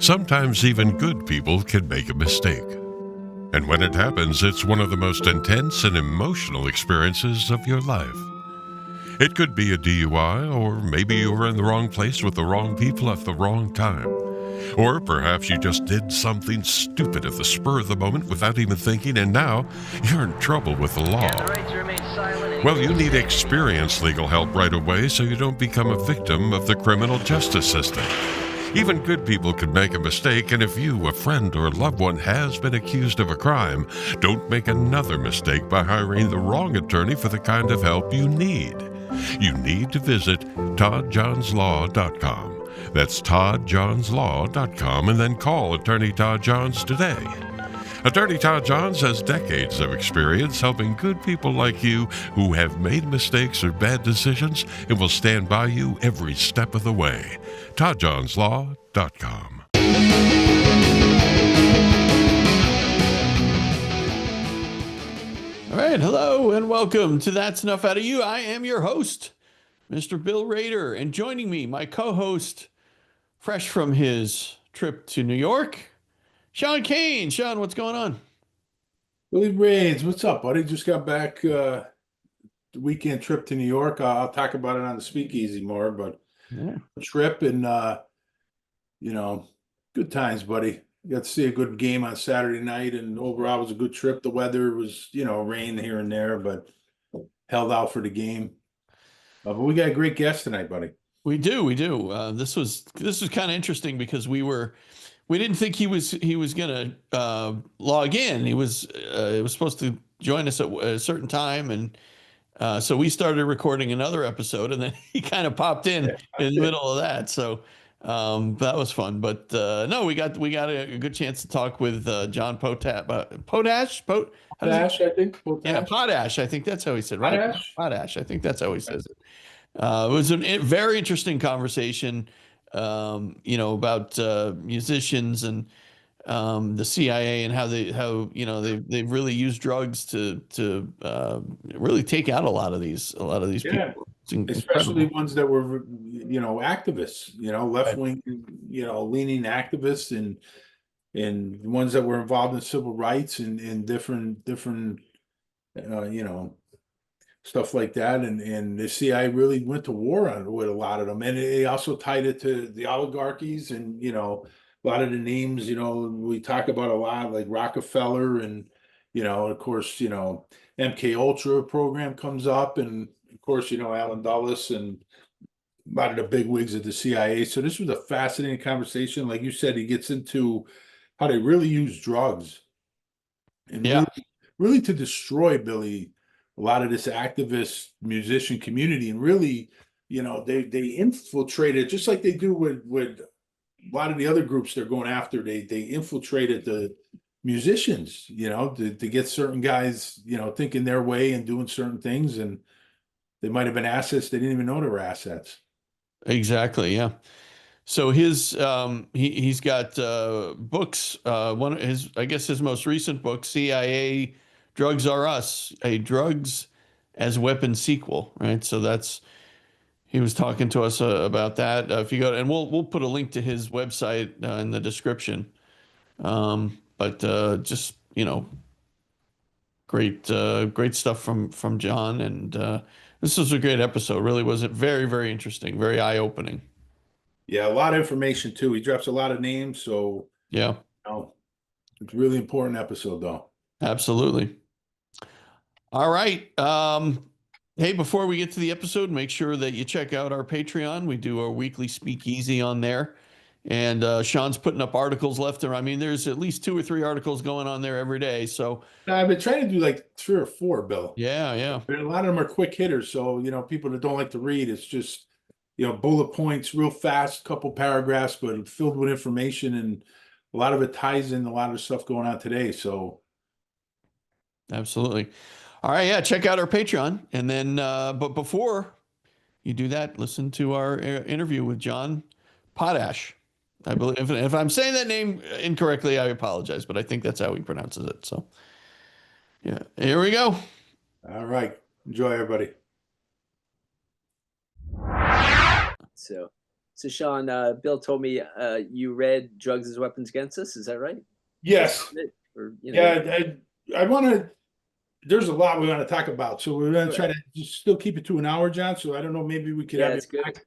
Sometimes even good people can make a mistake. And when it happens, it's one of the most intense and emotional experiences of your life. It could be a DUI, or maybe you were in the wrong place with the wrong people at the wrong time. Or perhaps you just did something stupid at the spur of the moment without even thinking, and now you're in trouble with the law. Well, you need experienced legal help right away so you don't become a victim of the criminal justice system. Even good people can make a mistake, and if you, a friend, or a loved one has been accused of a crime, don't make another mistake by hiring the wrong attorney for the kind of help you need. You need to visit toddjohnslaw.com. That's toddjohnslaw.com, and then call Attorney Todd Johns today. Attorney Todd Johns has decades of experience helping good people like you who have made mistakes or bad decisions and will stand by you every step of the way. toddjohnslaw.com. All right, hello and welcome to That's Enough Out of You. I am your host, Mr. Bill Rader, and joining me, my co-host, fresh from his trip to New York, Sean Kane. Sean, what's going on? Billy Rains, what's up, buddy? Just got back the weekend trip to New York. I'll talk about it on the speakeasy more, but trip and good times, buddy. Got to see a good game on Saturday night, and overall it was a good trip. The weather was, rain here and there, but held out for the game. But we got a great guest tonight, buddy. We do. This was kind of interesting because we didn't think he was gonna log in. He was supposed to join us at a certain time, and so we started recording another episode, and then he kind of popped in the middle of that. So that was fun. But no, we got a good chance to talk with John Potash. Potash, I think. Yeah, Potash. I think that's how he said it, right? Potash. I think that's how he says it. It was a very interesting conversation, about musicians and the CIA and how they've really used drugs to really take out a lot of these people. Especially ones that were activists, left-wing, leaning activists, and ones that were involved in civil rights and different stuff like that, and the CIA really went to war with a lot of them, and they also tied it to the oligarchies, and a lot of the names we talk about a lot, like Rockefeller, and of course MKULtra program comes up, and of course Allen Dulles and a lot of the big wigs of the CIA. So this was a fascinating conversation. Like you said, he gets into how they really use drugs and really to destroy, Billy, a lot of this activist musician community, and really, they infiltrated, just like they do with a lot of the other groups they're going after. They infiltrated the musicians, to get certain guys, thinking their way and doing certain things, and they might have been assets they didn't even know they were assets. Exactly. Yeah. So he's got books. One of his most recent book, CIA Drugs Are Us, a drugs as weapons sequel, right? So he was talking to us about that. If you go and we'll put a link to his website in the description. But just great stuff from John, and this was a great episode. Really was it very, very interesting, very eye-opening. Yeah, a lot of information too. He drops a lot of names, so yeah, it's a really important episode, though. Absolutely. All right. Hey, before we get to the episode, make sure that you check out our Patreon. We do our weekly speakeasy on there. And Sean's putting up articles left and right. I mean, there's at least 2 or 3 articles going on there every day. So I've been trying to do like 3 or 4, Bill. Yeah. But a lot of them are quick hitters. So, people that don't like to read, it's just, bullet points real fast, couple paragraphs, but filled with information. And a lot of it ties in a lot of the stuff going on today. So. Absolutely. All right. Yeah. Check out our Patreon. And then, but before you do that, listen to our interview with John Potash. I believe if I'm saying that name incorrectly, I apologize, but I think that's how he pronounces it. So, yeah, here we go. All right. Enjoy, everybody. So So Sean, Bill told me you read Drugs as Weapons Against Us. Is that right? Yes. Or, Yeah, I want to. There's a lot we want to talk about, so we're going to try to just still keep it to an hour, John. So I don't know, maybe we could have that's it good. back.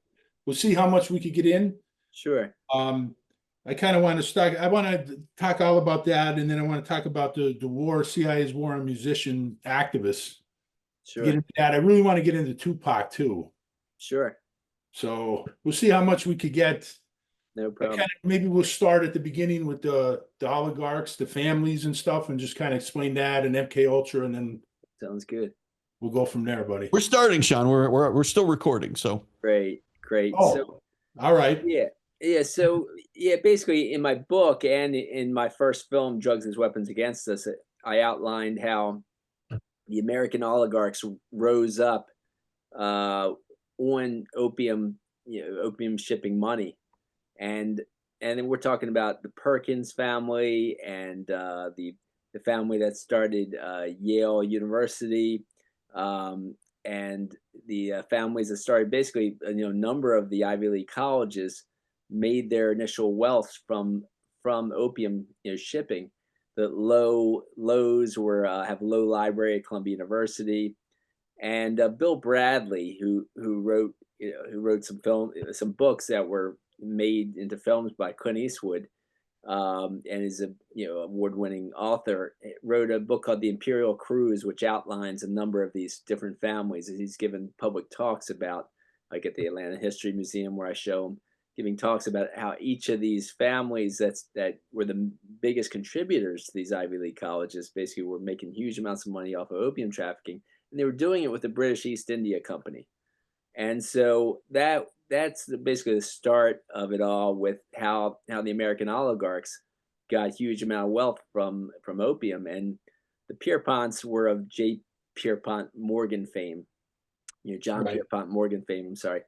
We'll see how much we could get in. Sure. I kind of want to start. I want to talk all about that, and then I want to talk about the war, CIA's war on musician activists. Sure. Get into that. I really want to get into Tupac too. Sure. So we'll see how much we could get. No problem. Maybe we'll start at the beginning with the oligarchs, the families and stuff, and just kind of explain that and MKUltra, and then sounds good. We'll go from there, buddy. We're starting, Sean. We're still recording, so great. Oh, so, all right. Yeah. So basically, in my book and in my first film, Drugs as Weapons Against Us, I outlined how the American oligarchs rose up on opium, opium shipping money. And then we're talking about the Perkins family and the family that started Yale University, and the families that started basically a number of the Ivy League colleges made their initial wealth from opium shipping. The Lowe's have Low Library at Columbia University, and Bill Bradley, who wrote some books that were made into films by Clint Eastwood, and is a award-winning author, wrote a book called The Imperial Cruise, which outlines a number of these different families. He's given public talks about, like at the Atlanta History Museum, where I show him giving talks about how each of these families that were the biggest contributors to these Ivy League colleges basically were making huge amounts of money off of opium trafficking, and they were doing it with the British East India Company. And so that's basically the start of it all, with how the American oligarchs got a huge amount of wealth from opium. And the Pierponts were of J. Pierpont Morgan fame, John Pierpont Morgan fame, I'm sorry.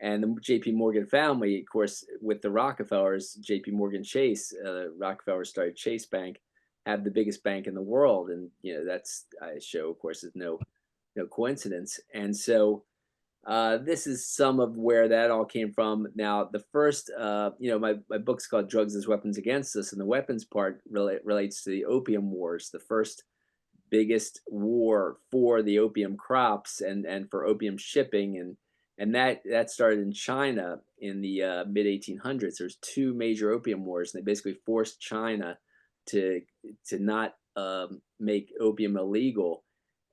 And the J.P. Morgan family, of course, with the Rockefellers, J.P. Morgan Chase, Rockefeller started Chase Bank, have the biggest bank in the world. And, that's, I show, of course, is no coincidence. And so this is some of where that all came from. Now, the first, my book's called Drugs as Weapons Against Us, and the weapons part relates to the opium wars, the first biggest war for the opium crops and for opium shipping. And that started in China in the mid 1800s. There's two major opium wars, and they basically forced China to not make opium illegal,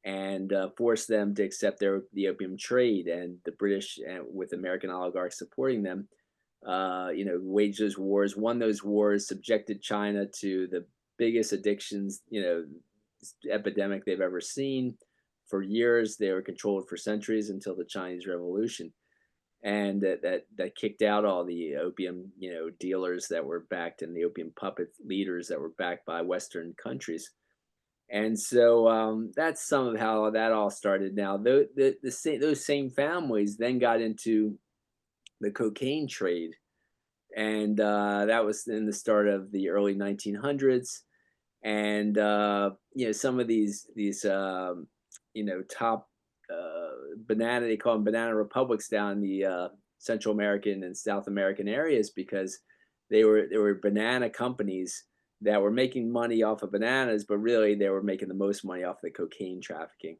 and forced them to accept the opium trade. And the British, with American oligarchs supporting them, waged those wars, won those wars, subjected China to the biggest addictions, epidemic they've ever seen. For years, they were controlled for centuries until the Chinese Revolution, and that kicked out all the opium, dealers that were backed, and the opium puppet leaders that were backed by Western countries. And so that's some of how that all started. Now, those same families then got into the cocaine trade, and that was in the start of the early 1900s. And some of these top banana, they call them banana republics, down in the Central American and South American areas, because they were banana companies that were making money off of bananas, but really they were making the most money off the cocaine trafficking.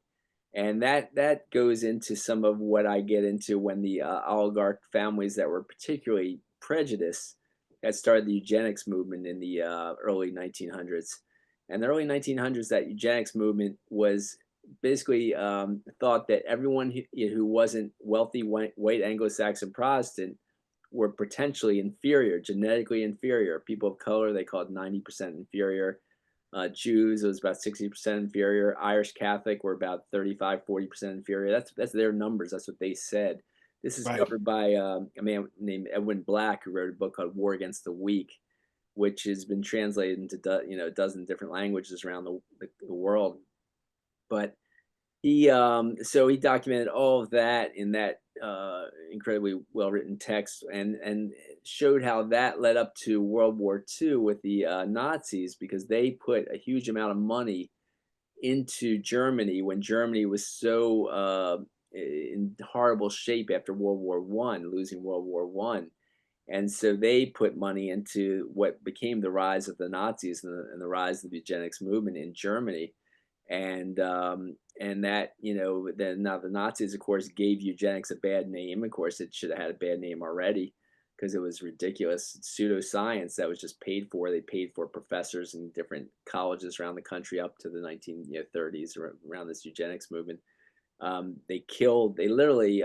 And that goes into some of what I get into when the oligarch families that were particularly prejudiced had started the eugenics movement in the early 1900s. And the early 1900s, that eugenics movement was basically thought that everyone who wasn't wealthy white Anglo-Saxon Protestant were potentially inferior, genetically inferior. People of color, they called 90% inferior. Jews, it was about 60% inferior. Irish Catholic were about 35-40% inferior. That's their numbers. That's what they said. This is covered by a man named Edwin Black, who wrote a book called War Against the Weak, which has been translated into a dozen different languages around the world. But he documented all of that in that incredibly well-written text, and showed how that led up to World War II with the Nazis, because they put a huge amount of money into Germany when Germany was so in horrible shape after World War I, losing World War I. And so they put money into what became the rise of the Nazis and the rise of the eugenics movement in Germany. And that, then now the Nazis, of course, gave eugenics a bad name. Of course, it should have had a bad name already because it was ridiculous pseudoscience that was just paid for. They paid for professors in different colleges around the country up to the 1930s around this eugenics movement. They literally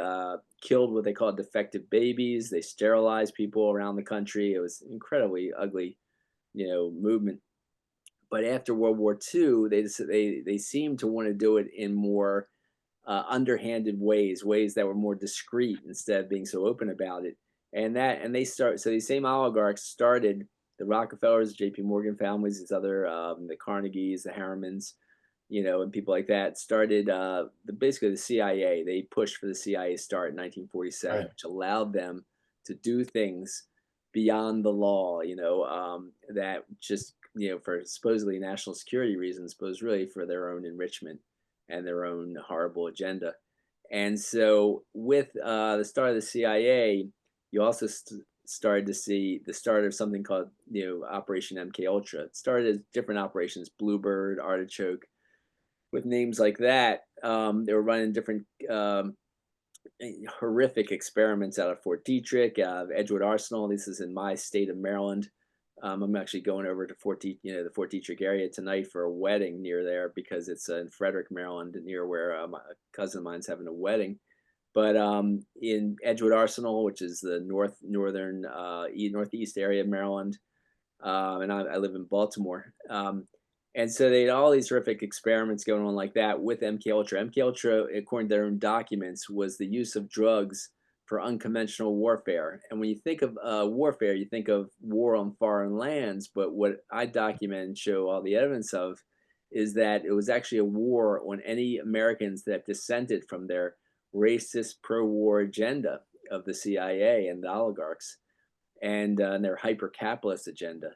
killed what they call defective babies. They sterilized people around the country. It was incredibly ugly, movement. But after World War II, they seemed to want to do it in more underhanded ways that were more discreet instead of being so open about it. So these same oligarchs started the Rockefellers, J.P. Morgan families, these other the Carnegies, the Harrimans, and people like that started basically the CIA. They pushed for the CIA start in 1947, Right. which allowed them to do things beyond the law, that just, for supposedly national security reasons, but was really for their own enrichment and their own horrible agenda. And so with the start of the CIA, you also started to see the start of something called, Operation MKUltra. It started as different operations, Bluebird, Artichoke, with names like that. They were running different horrific experiments out of Fort Detrick, Edgewood Arsenal. This is in my state of Maryland. I'm actually going over to the Fort Detrick area tonight for a wedding near there because it's in Frederick, Maryland, near where a cousin of mine's having a wedding. But in Edgewood Arsenal, which is the northeast area of Maryland, and I live in Baltimore. And so they had all these horrific experiments going on like that with MKUltra. MKUltra, according to their own documents, was the use of drugs for unconventional warfare. And when you think of warfare, you think of war on foreign lands. But what I document and show all the evidence of is that it was actually a war on any Americans that dissented from their racist pro-war agenda of the CIA and the oligarchs and their hyper-capitalist agenda.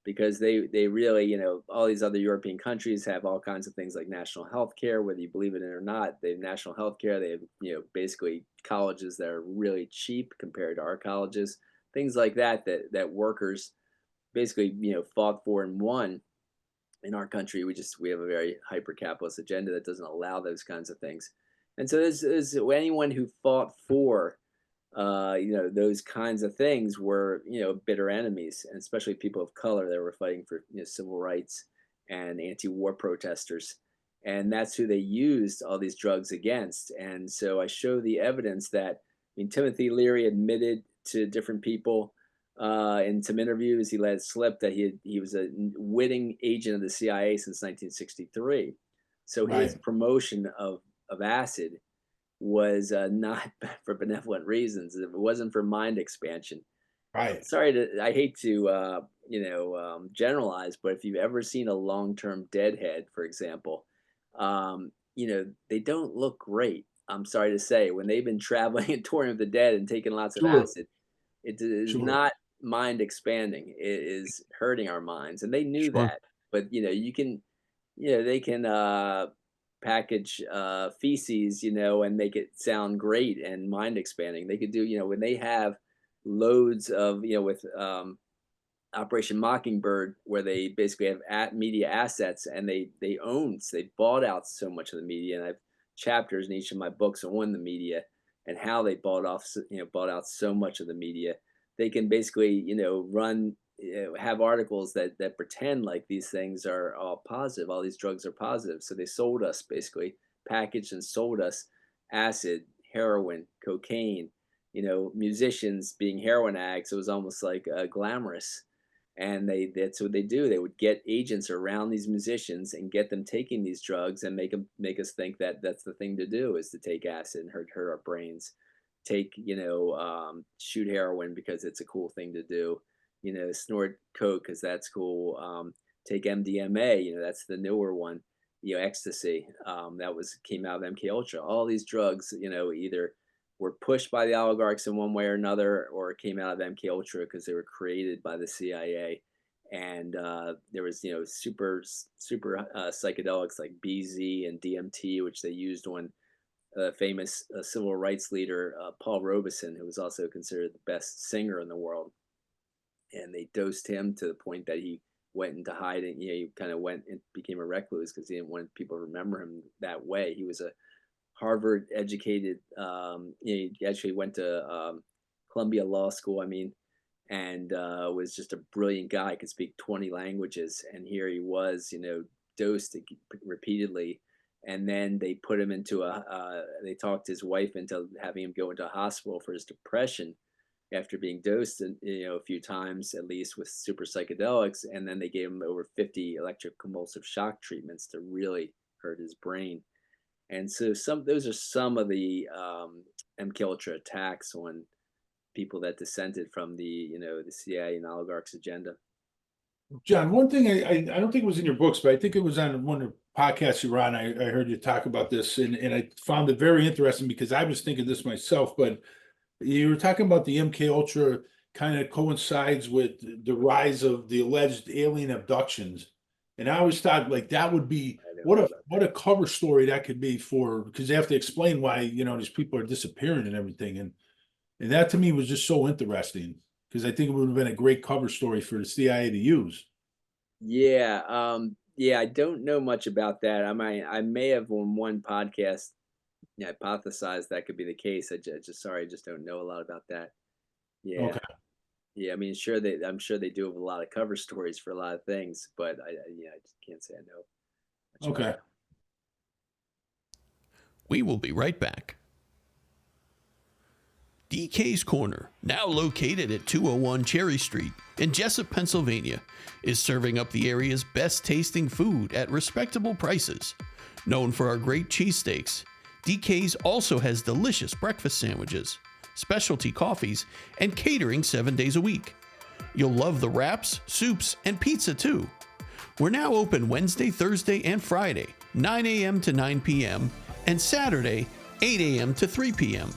Because they really, all these other European countries have all kinds of things like national health care, whether you believe it or not. They have national health care. They have, basically colleges that are really cheap compared to our colleges, things like that that workers basically, fought for and won. In our country, we have a very hyper-capitalist agenda that doesn't allow those kinds of things. And so there's anyone who fought for those kinds of things were, bitter enemies, and especially people of color that were fighting for, civil rights and anti-war protesters. And that's who they used all these drugs against. And so I show the evidence that, Timothy Leary admitted to different people in some interviews, he let it slip that he was a witting agent of the CIA since 1963. So his Right. promotion of acid was not for benevolent reasons. It wasn't for mind expansion. Right. I hate to, generalize, but if you've ever seen a long-term deadhead, for example, they don't look great. I'm sorry to say, when they've been traveling and touring with the dead and taking lots of Sure. acid, it is Sure. not mind expanding. It is hurting our minds, and they knew Sure. that. But you can, they can package feces, and make it sound great and mind expanding. They could do, when they have loads of, with Operation Mockingbird, where they basically have media assets, and they bought out so much of the media, and I have chapters in each of my books on the media and how they bought out so much of the media. They can basically, run, have articles that pretend like these things are all positive, all these drugs are positive. So they sold us, basically packaged and sold us acid, heroin, cocaine, musicians being heroin addicts. It was almost like glamorous. And that's what they do. They would get agents around these musicians and get them taking these drugs and make us think that that's the thing to do, is to take acid and hurt our brains, take, shoot heroin because it's a cool thing to do, snort coke because that's cool, take MDMA, that's the newer one, ecstasy, that came out of MKUltra. All these drugs, either were pushed by the oligarchs in one way or another, or came out of MKUltra because they were created by the CIA. And there was, super psychedelics like BZ and DMT, which they used on famous civil rights leader Paul Robeson, who was also considered the best singer in the world. and they dosed him to the point that he went into hiding. He kind of went and became a recluse because he didn't want people to remember him that way. He was a Harvard educated. He actually went to Columbia Law School. I mean, and was just a brilliant guy. Could speak 20 languages, and here he was, dosed repeatedly. And then they put him into they talked his wife into having him go into a hospital for his depression after being dosed, a few times at least with super psychedelics. And then they gave him over 50 electroconvulsive shock treatments to really hurt his brain. And so those are some of the MKUltra attacks on people that dissented from the CIA and oligarchs agenda. John, one thing I don't think it was in your books, but I think it was on one of the podcasts you were on. I heard you talk about this, and I found it very interesting because I was thinking this myself. But you were talking about the MKUltra kind of coincides with the rise of the alleged alien abductions, and I always thought like that would be what a cover story that could be for, because they have to explain why these people are disappearing and everything, and that to me was just so interesting. Because I think it would have been a great cover story for the CIA to use. Yeah, I don't know much about that. I may have on one podcast hypothesized that could be the case. I just don't know a lot about that. Yeah, Okay. yeah. I mean, I'm sure they do have a lot of cover stories for a lot of things, but I just can't say I know much about Okay. it. We will be right back. DK's Corner, now located at 201 Cherry Street in Jessup, Pennsylvania, is serving up the area's best tasting food at respectable prices. Known for our great cheesesteaks, DK's also has delicious breakfast sandwiches, specialty coffees, and catering 7 days a week. You'll love the wraps, soups, and pizza too. We're now open Wednesday, Thursday, and Friday, 9 a.m. to 9 p.m., and Saturday, 8 a.m. to 3 p.m.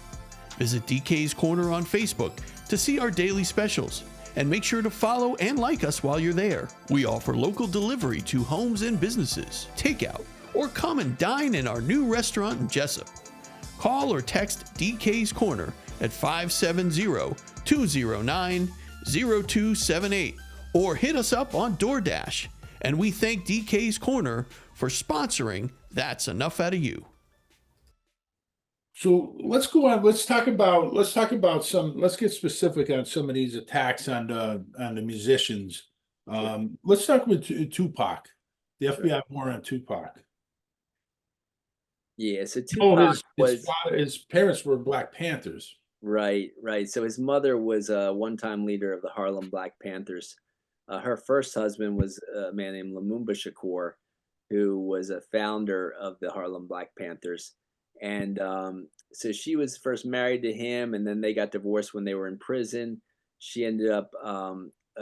Visit DK's Corner on Facebook to see our daily specials, and make sure to follow and like us while you're there. We offer local delivery to homes and businesses, takeout, or come and dine in our new restaurant in Jessup. Call or text DK's Corner at 570-209-0278 or hit us up on DoorDash. And we thank DK's Corner for sponsoring That's Enough Out of You. So let's go on. Let's talk about some. Let's get specific on some of these attacks on the musicians. Let's start with Tupac. The FBI warrant on Tupac. Yeah, so Tupac his parents were Black Panthers. Right. So his mother was a one-time leader of the Harlem Black Panthers. Her first husband was a man named Lumumba Shakur, who was a founder of the Harlem Black Panthers. And so she was first married to him, and then they got divorced when they were in prison. She ended up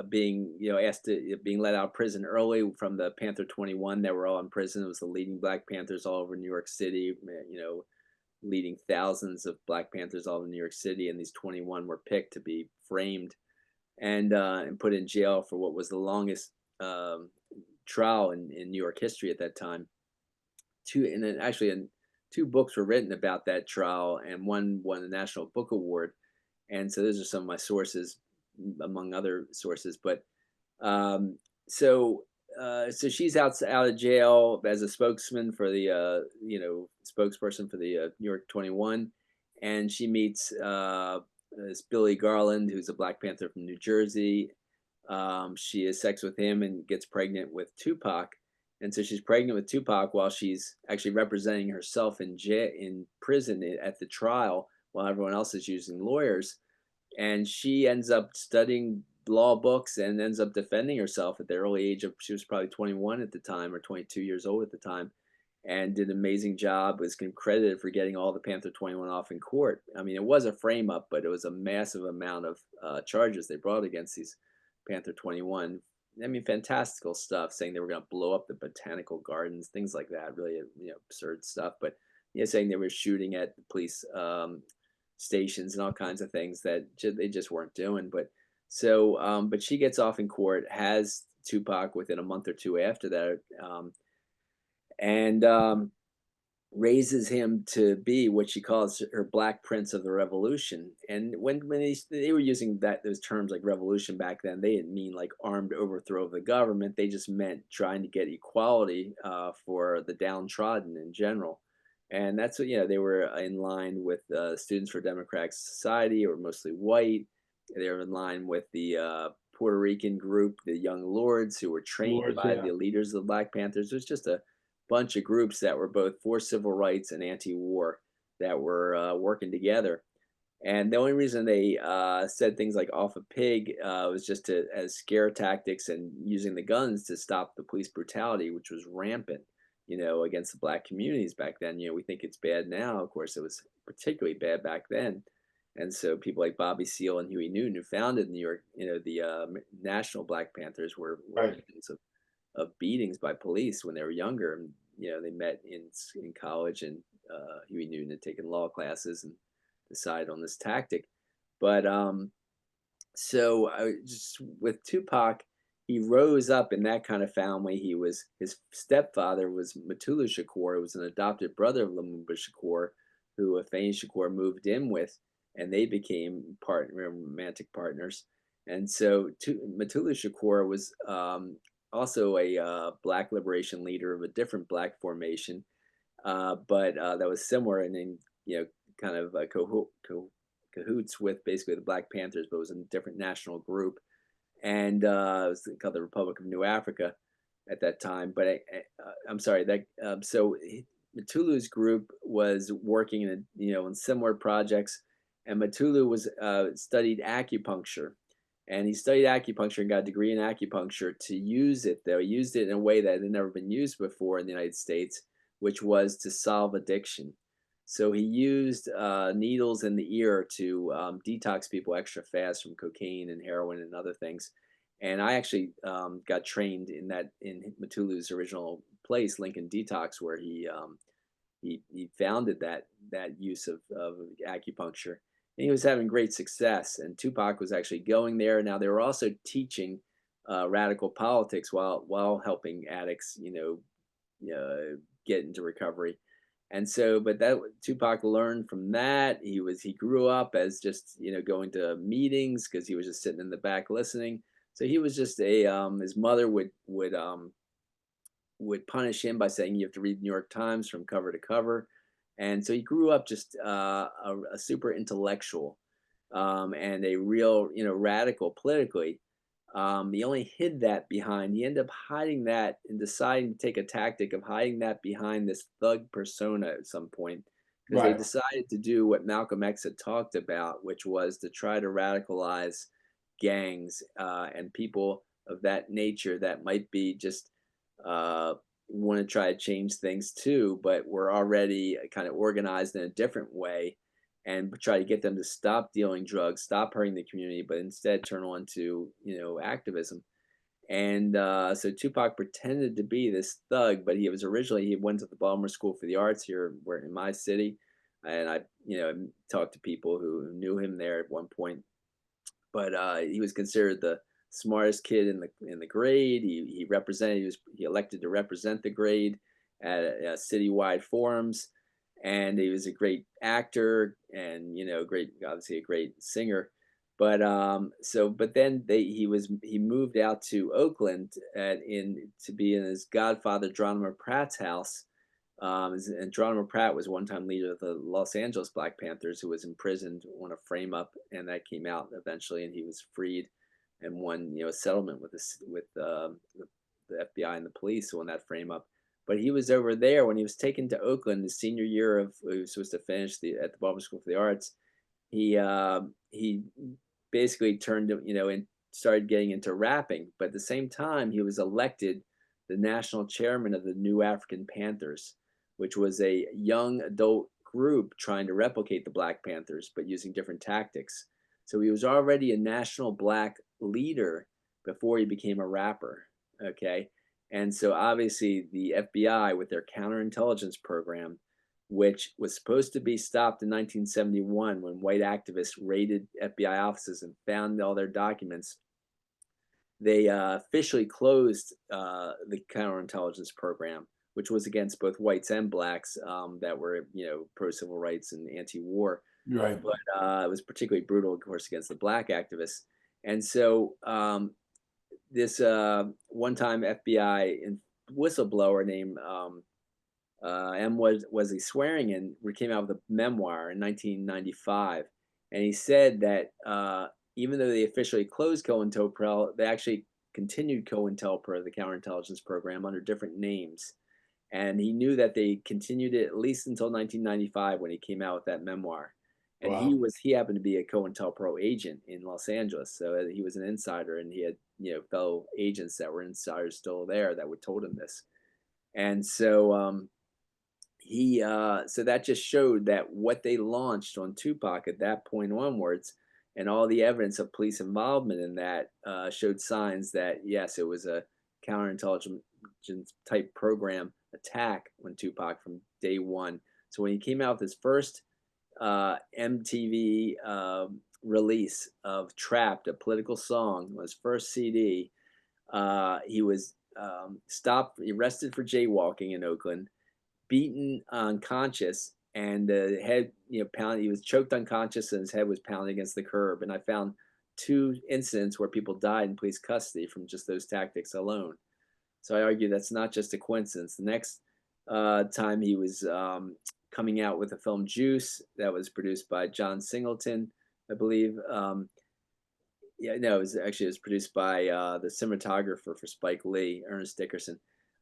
being, asked to being let out of prison early from the Panther 21 that were all in prison. It was the leading Black Panthers all over New York City, leading thousands of Black Panthers all over New York City. And these 21 were picked to be framed and put in jail for what was the longest trial in New York history at that time. Two books were written about that trial, and one won the National Book Award. And so those are some of my sources, among other sources. But so she's out of jail as a spokesman for the spokesperson for the New York 21, and she meets this Billy Garland, who's a Black Panther from New Jersey. She has sex with him and gets pregnant with Tupac. And so she's pregnant with Tupac while she's actually representing herself in prison at the trial, while everyone else is using lawyers. And she ends up studying law books and ends up defending herself at the early age of, she was probably 21 at the time, or 22 years old at the time, and did an amazing job, was credited for getting all the Panther 21 off in court. I mean, it was a frame up, but it was a massive amount of charges they brought against these Panther 21. I mean, fantastical stuff, saying they were going to blow up the botanical gardens, things like that. Really, absurd stuff. But saying they were shooting at the police stations and all kinds of things that they just weren't doing. But but she gets off in court, has Tupac within a month or two after that, raises him to be what she calls her Black Prince of the Revolution. And when they were using those terms like revolution back then, they didn't mean like armed overthrow of the government. They just meant trying to get equality for the downtrodden in general. And that's what, they were in line with Students for Democratic Society, or mostly white. They were in line with the Puerto Rican group, the Young Lords, who were trained Lords, by yeah. the leaders of the Black Panthers. There's just a bunch of groups that were both for civil rights and anti-war that were working together. And the only reason they said things like "off a pig" was just as scare tactics and using the guns to stop the police brutality, which was rampant, against the Black communities back then. We think it's bad now. Of course, it was particularly bad back then. And so people like Bobby Seale and Huey Newton, who founded New York, the National Black Panthers, were Right. victims of beatings by police when they were younger. And, they met in college, and Huey Newton had taken law classes and decided on this tactic. But so just with Tupac, he rose up in that kind of family. His stepfather was Mutulu Shakur, who was an adopted brother of Lumumba Shakur, who Afeni Shakur moved in with, and they became romantic partners. And so Mutulu Shakur was also a Black liberation leader of a different Black formation, but that was similar, and then kind of cahoots with basically the Black Panthers, but it was a different national group, and it was called the Republic of New Africa at that time. But I'm sorry that so Mutulu's group was working in similar projects, and Mutulu was studied acupuncture. And he studied acupuncture and got a degree in acupuncture to use it, though. He used it in a way that had never been used before in the United States, which was to solve addiction. So he used needles in the ear to detox people extra fast from cocaine and heroin and other things. And I actually got trained in Mutulu's original place, Lincoln Detox, where he founded that use of acupuncture. And he was having great success. And Tupac was actually going there. Now they were also teaching radical politics while helping addicts, get into recovery. And so, but that Tupac learned from that. He grew up as just going to meetings because he was just sitting in the back listening. So he was just his mother would punish him by saying you have to read the New York Times from cover to cover. And so he grew up just a super intellectual and a real, radical politically. He only hid that behind, he ended up hiding that and deciding to take a tactic of hiding that behind this thug persona at some point. Because they Right. decided to do what Malcolm X had talked about, which was to try to radicalize gangs and people of that nature that might be just want to try to change things too, but we're already kind of organized in a different way, and try to get them to stop dealing drugs, stop hurting the community, but instead turn on to activism. And so Tupac pretended to be this thug, but he went to the Baltimore School for the Arts here, where in my city, and I talked to people who knew him there at one point. But he was considered the smartest kid in the grade. He elected to represent the grade at citywide forums, and he was a great actor and obviously a great singer. But but then he moved out to Oakland to be in his godfather Geronimo Pratt's house. And Geronimo Pratt was one time leader of the Los Angeles Black Panthers, who was imprisoned on a frame up, and that came out eventually, and he was freed and won a settlement with the FBI and the police on that frame up. But he was over there when he was taken to Oakland the senior year of he was supposed to finish at the Baltimore School for the Arts. He basically turned and started getting into rapping, but at the same time he was elected the national chairman of the New African Panthers, which was a young adult group trying to replicate the Black Panthers, but using different tactics. So he was already a national Black leader before he became a rapper. Okay. And so obviously the FBI, with their counterintelligence program, which was supposed to be stopped in 1971 when white activists raided FBI offices and found all their documents, they officially closed the counterintelligence program which was against both whites and blacks that were, pro civil rights and anti-war. Right. But it was particularly brutal, of course, against the black activists. And so this one-time FBI whistleblower named M. Wesley Swearingen came out with a memoir in 1995, and he said that even though they officially closed COINTELPRO, they actually continued COINTELPRO, the counterintelligence program, under different names. And he knew that they continued it at least until 1995 when he came out with that memoir. And Wow. he happened to be a COINTELPRO agent in Los Angeles, so he was an insider, and he had fellow agents that were insiders still there that would told him this. And so so that just showed that what they launched on Tupac at that point onwards, and all the evidence of police involvement in that showed signs that yes, it was a counterintelligence type program attack on Tupac from day one. So when he came out with his first MTV release of Trapped, a political song, his first CD, he was arrested for jaywalking in Oakland, beaten unconscious, and the head, pounded. He was choked unconscious, and his head was pounded against the curb. And I found 2 incidents where people died in police custody from just those tactics alone. So I argue that's not just a coincidence. The next time he was coming out with the film Juice, that was produced by John Singleton, I believe. It was produced by the cinematographer for Spike Lee, Ernest Dickerson.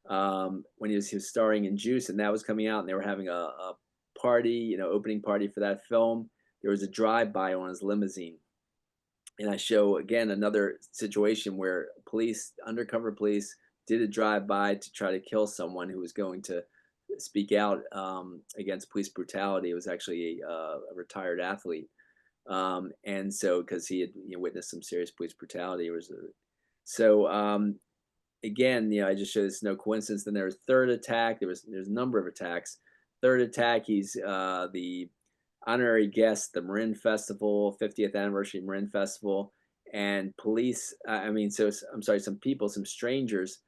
When he was starring in Juice, and that was coming out, and they were having a party, opening party for that film. There was a drive-by on his limousine, and I show again another situation where undercover police, did a drive-by to try to kill someone who was going to speak out against police brutality. It was actually a retired athlete, and so because he had witnessed some serious police brutality, again, I just showed it's no coincidence. Then there was third attack. There's a number of attacks. Third attack, he's the honorary guest, the Marin Festival, 50th anniversary Marin Festival, and police. Some strangers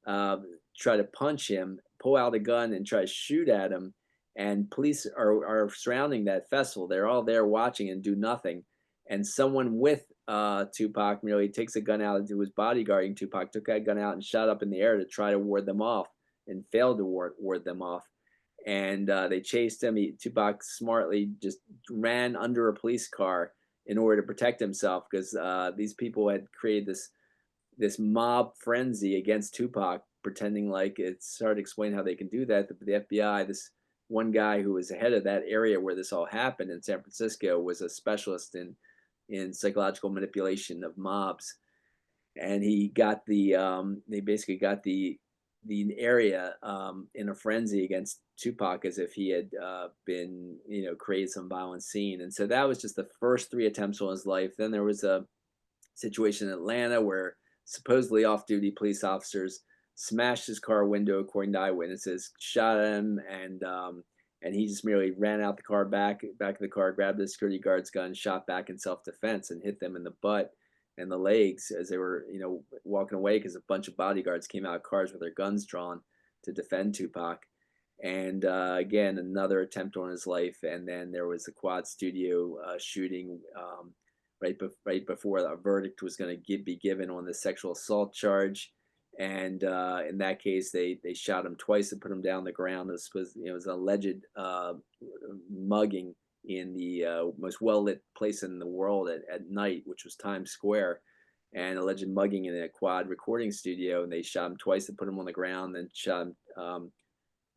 try to punch him, pull out a gun, and try to shoot at him. And police are surrounding that festival. They're all there watching and do nothing. And someone with Tupac merely takes a gun out, who was bodyguarding Tupac, took that gun out and shot up in the air to try to ward them off, and failed to ward them off. And they chased him. Tupac smartly just ran under a police car in order to protect himself, because these people had created this mob frenzy against Tupac, pretending like it started explaining how they can do that. The FBI, this one guy who was head of that area where this all happened in San Francisco, was a specialist in psychological manipulation of mobs, and he got they basically got the area in a frenzy against Tupac, as if he had been created some violent scene. And so that was just the first 3 attempts on his life. Then there was a situation in Atlanta where supposedly off-duty police officers smashed his car window, according to eyewitnesses, shot him, and he just merely ran out the car, back of the car, grabbed the security guard's gun, shot back in self-defense, and hit them in the butt and the legs as they were, walking away, because a bunch of bodyguards came out of cars with their guns drawn to defend Tupac. And again, another attempt on his life. And then there was the Quad Studio shooting right before a verdict was going to be given on the sexual assault charge. And in that case, they shot him twice and put him down the ground. It was an alleged mugging in the most well-lit place in the world at night, which was Times Square, and alleged mugging in a Quad recording studio. And they shot him twice and put him on the ground, then shot him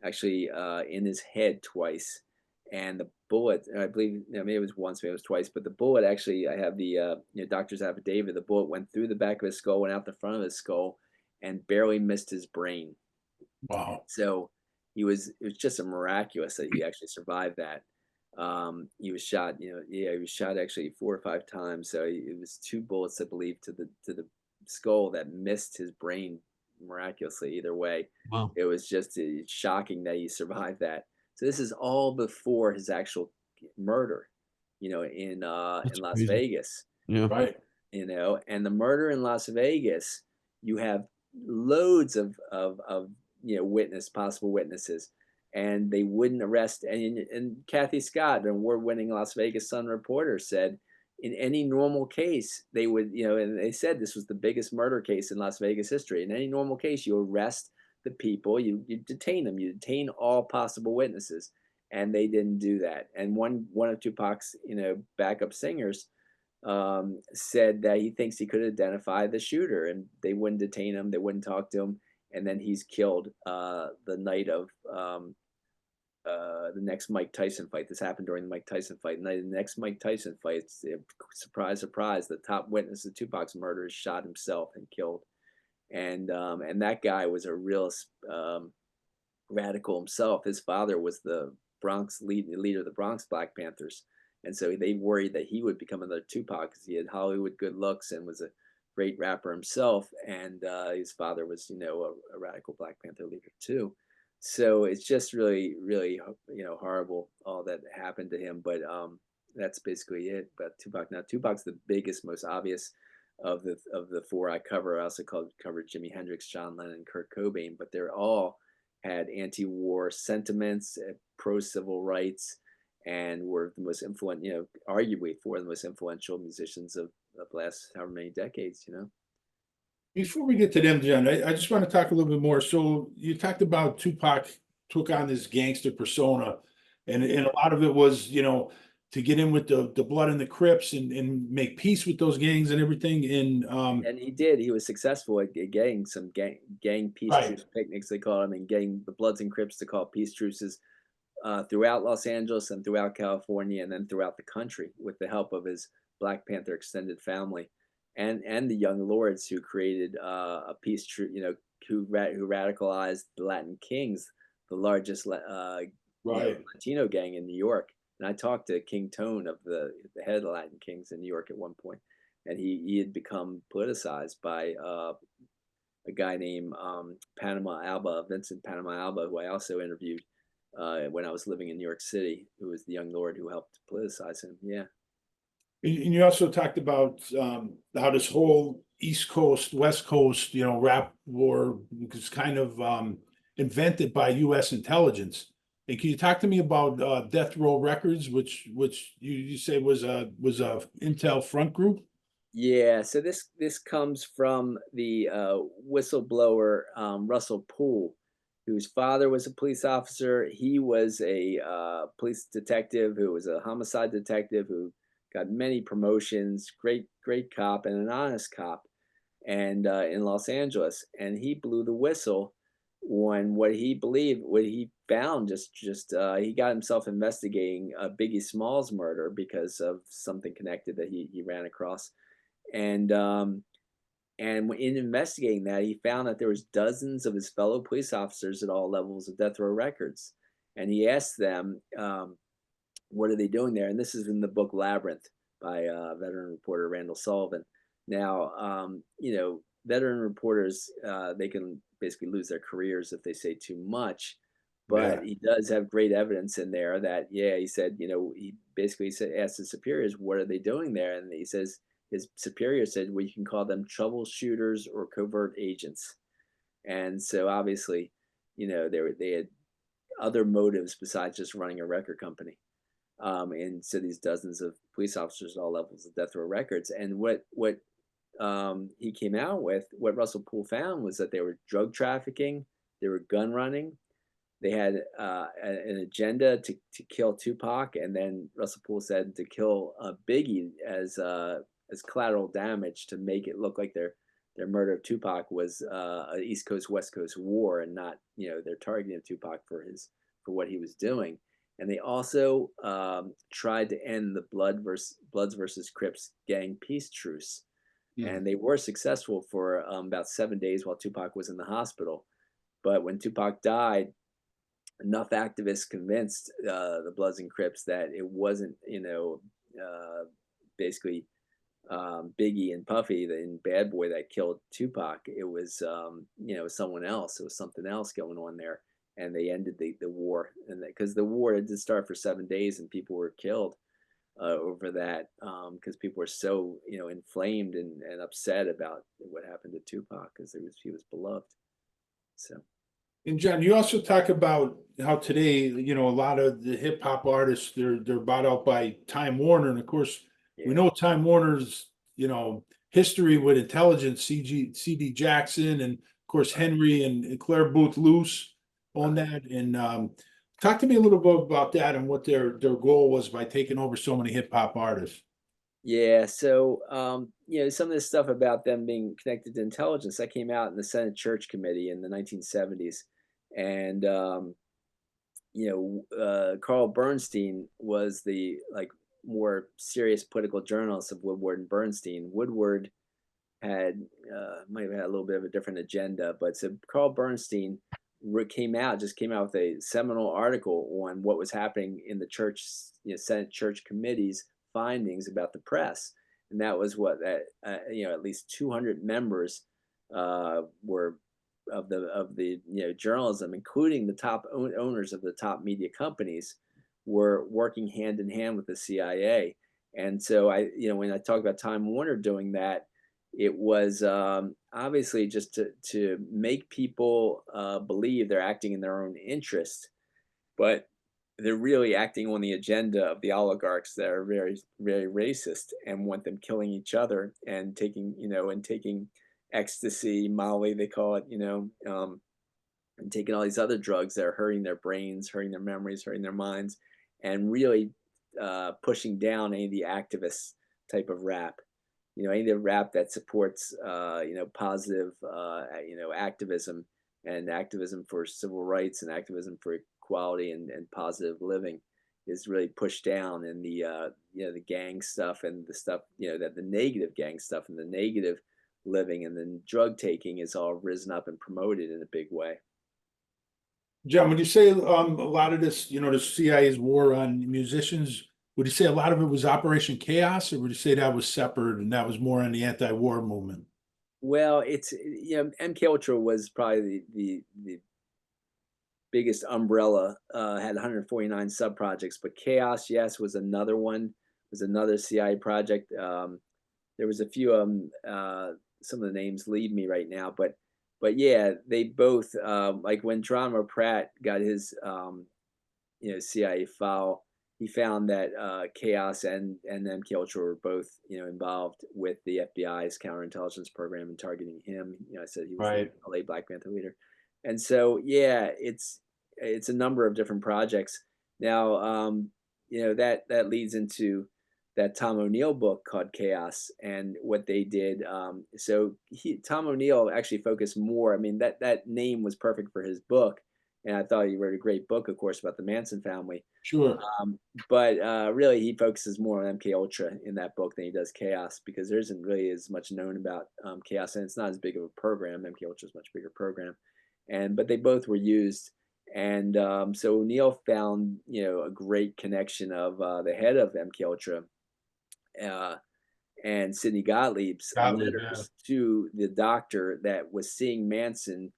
in his head twice. And the bullet, I believe, maybe it was once, maybe it was twice, but the bullet actually, I have the doctor's affidavit. The bullet went through the back of his skull, went out the front of his skull, and barely missed his brain. Wow. So it was just a miraculous that he actually survived that. He was shot, he was shot actually 4 or 5 times. So it was 2 bullets, I believe, to the skull that missed his brain miraculously. Either way, Wow. It was just shocking that he survived that. So this is all before his actual murder, in Las crazy. Vegas. Yeah. Right. And the murder in Las Vegas, you have loads of possible witnesses, and they wouldn't arrest. And Kathy Scott, an award-winning Las Vegas Sun reporter, said in any normal case they would, and they said this was the biggest murder case in Las Vegas history. In any normal case, you arrest the people, you detain them, you detain all possible witnesses, and they didn't do that. And one of Tupac's backup singers said that he thinks he could identify the shooter, and they wouldn't detain him, they wouldn't talk to him, and then he's killed the night of the next Mike Tyson fight. This happened during the Mike Tyson fight. The next Mike Tyson fight, surprise, surprise, the top witness of Tupac's murder is shot himself and killed. And that guy was a real radical himself. His father was the Bronx leader of the Bronx Black Panthers. And so they worried that he would become another Tupac because he had Hollywood good looks and was a great rapper himself. And his father was, a radical Black Panther leader too. So it's just really, really, horrible all that happened to him. But that's basically it. But Tupac, now Tupac's the biggest, most obvious of the four I cover. I also covered Jimi Hendrix, John Lennon, Kurt Cobain, but they're all had anti-war sentiments, pro-civil rights, and were the most influential, arguably four of the most influential musicians of the last however many decades, Before we get to them, John, I just want to talk a little bit more. So you talked about Tupac took on this gangster persona, and a lot of it was, to get in with the blood and the Crips and make peace with those gangs and everything. And he did. He was successful at getting some gang peace truce picnics, they call them, and getting the Bloods and Crips to call peace truces throughout Los Angeles and throughout California and then throughout the country with the help of his Black Panther extended family and the Young Lords who created a peace truce, who radicalized the Latin Kings, the largest Latino gang in New York. And I talked to King Tone of the head of the Latin Kings in New York at one point, and he had become politicized by a guy named Vincent Panama Alba, who I also interviewed when I was living in New York City, who was the young lord who helped politicize him. Yeah. And you also talked about how this whole East Coast, West Coast, rap war was kind of invented by U.S. intelligence. And can you talk to me about Death Row Records, which you say was a Intel front group? Yeah, so this comes from the whistleblower Russell Poole, whose father was a police officer. He was a police detective who was a homicide detective who got many promotions, great cop and an honest cop, and in Los Angeles. And he blew the whistle when what he found, he got himself investigating Biggie Smalls' murder because of something connected that he ran across. And in investigating that, he found that there was dozens of his fellow police officers at all levels of Death Row Records. And he asked them, what are they doing there? And this is in the book Labyrinth by veteran reporter Randall Sullivan. Now, veteran reporters, they can basically lose their careers if they say too much, but he does have great evidence in there that, he said, he basically asked his superiors, what are they doing there? And he says, his superior said, well, you can call them troubleshooters or covert agents. And so obviously, they had other motives besides just running a record company. And so these dozens of police officers at all levels of Death Row Records. And what he came out with, what Russell Poole found, was that they were drug trafficking, they were gun running, they had an agenda to kill Tupac, and then Russell Poole said to kill Biggie as collateral damage to make it look like their murder of Tupac was an East Coast West Coast war and not they're targeting Tupac for what he was doing. And they also tried to end the Bloods versus Crips gang peace truce. And they were successful for about 7 days while Tupac was in the hospital. But when Tupac died, enough activists convinced the Bloods and Crips that it wasn't, basically Biggie and Puffy and Bad Boy that killed Tupac. It was, someone else. It was something else going on there. And they ended the war. And because the war did start for 7 days and people were killed over that, because people were so inflamed and upset about what happened to Tupac because he was beloved. So And John, you also talk about how today, a lot of the hip hop artists, they're bought out by Time Warner. And of course, we Yeah. know Time Warner's, history with Intelligence, CD Jackson, and of course Henry and Claire Booth Luce on that. And talk to me a little bit about that and what their goal was by taking over so many hip hop artists. Yeah, so some of this stuff about them being connected to intelligence that came out in the Senate Church Committee in the 1970s, and Carl Bernstein was the more serious political journalist of Woodward and Bernstein. Woodward had might have had a little bit of a different agenda, but so Carl Bernstein came out with a seminal article on what was happening in the church, Senate Church Committee's findings about the press, and that was what at least 200 members were of the journalism, including the top owners of the top media companies, were working hand in hand with the CIA. And so when I talk about Time Warner doing that, it was obviously just to make people believe they're acting in their own interest, but they're really acting on the agenda of the oligarchs that are very, very racist and want them killing each other and taking ecstasy, Molly, they call it, and taking all these other drugs that are hurting their brains, hurting their memories, hurting their minds, and really pushing down any of the activist type of rap. Any of the rap that supports, positive, activism and activism for civil rights and activism for equality and positive living is really pushed down, and the gang stuff and the stuff, that the negative gang stuff and the negative living and then drug taking is all risen up and promoted in a big way. John, would you say a lot of this, the CIA's war on musicians, would you say a lot of it was Operation Chaos, or would you say that was separate and that was more in the anti-war movement? Well, it's MKUltra was probably the biggest umbrella, had 149 sub projects, but Chaos, yes, was another one, was another CIA project. There was a few of them, some of the names leave me right now, but yeah, they both, like when Geronimo Pratt got his CIA file, he found that Chaos and MKUltra were both involved with the FBI's counterintelligence program and targeting him. I said he was Right. the LA Black Panther leader, and so yeah, it's a number of different projects. Now that leads into that Tom O'Neill book called Chaos, and what they did. Tom O'Neill actually focused more. I mean, that name was perfect for his book, and I thought he wrote a great book, of course, about the Manson family. Sure. But really, he focuses more on MKUltra in that book than he does Chaos, because there isn't really as much known about Chaos, and it's not as big of a program. MKUltra is a much bigger program, but they both were used. And so O'Neill found a great connection of the head of MKUltra and Sidney Gottlieb's letters to the doctor that was seeing Manson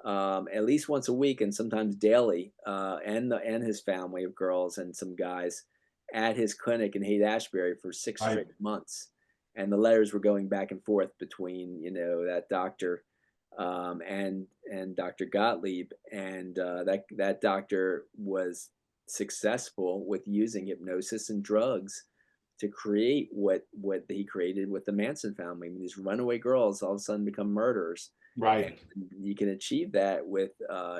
at least once a week and sometimes daily, and his family of girls and some guys at his clinic in Haight-Ashbury for 6 straight months. And the letters were going back and forth between that doctor and Dr. Gottlieb, and that doctor was successful with using hypnosis and drugs to create what he created with the Manson family. I mean, these runaway girls all of a sudden become murderers. Right. And you can achieve that with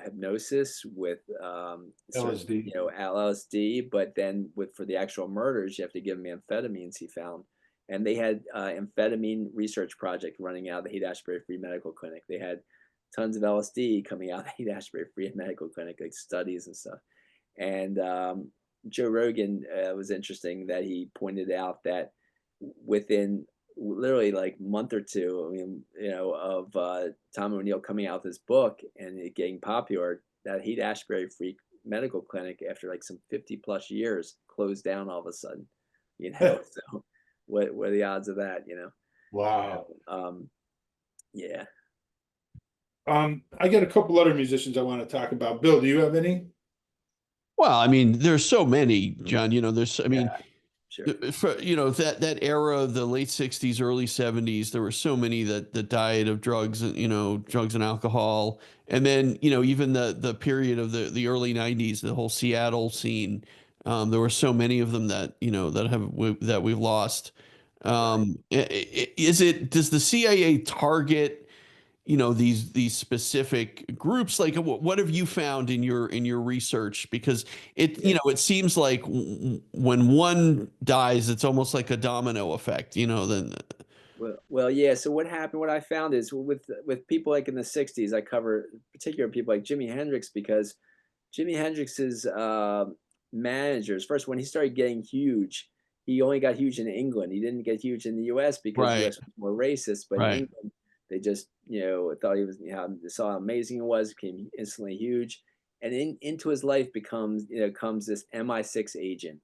hypnosis, with LSD. LSD, but then for the actual murders, you have to give them amphetamines, he found. And they had amphetamine research project running out of the Haight-Ashbury Free Medical Clinic. They had tons of LSD coming out of the Haight-Ashbury Free Medical Clinic, like studies and stuff. And Joe Rogan was interesting that he pointed out that within literally like month or two, I mean, of Tom O'Neill coming out with his book and it getting popular, that Haight-Ashbury Free Medical Clinic, after like some 50+ years, closed down all of a sudden. So what are the odds of that? Wow. Yeah. I got a couple other musicians I want to talk about. Bill, do you have any? Well, I mean, there's so many, John. There's, I mean, Sure. For, that era, the late 60s, early 70s, there were so many that died of drugs, drugs and alcohol. And then, even the period of the early 90s, the whole Seattle scene, there were so many of them that, that we've lost. Does the CIA target, these specific groups? Like, what have you found in your research? Because it seems like when one dies, it's almost like a domino effect, then. Yeah. So what happened? What I found is with people like in the '60s, I cover particular people like Jimi Hendrix, because Jimi Hendrix's managers, first, when he started getting huge, he only got huge in England. He didn't get huge in the U.S. because the Right. U.S. was more racist. But in Right. England, they just thought he was, saw how amazing he was, became instantly huge, and into his life comes this MI6 agent,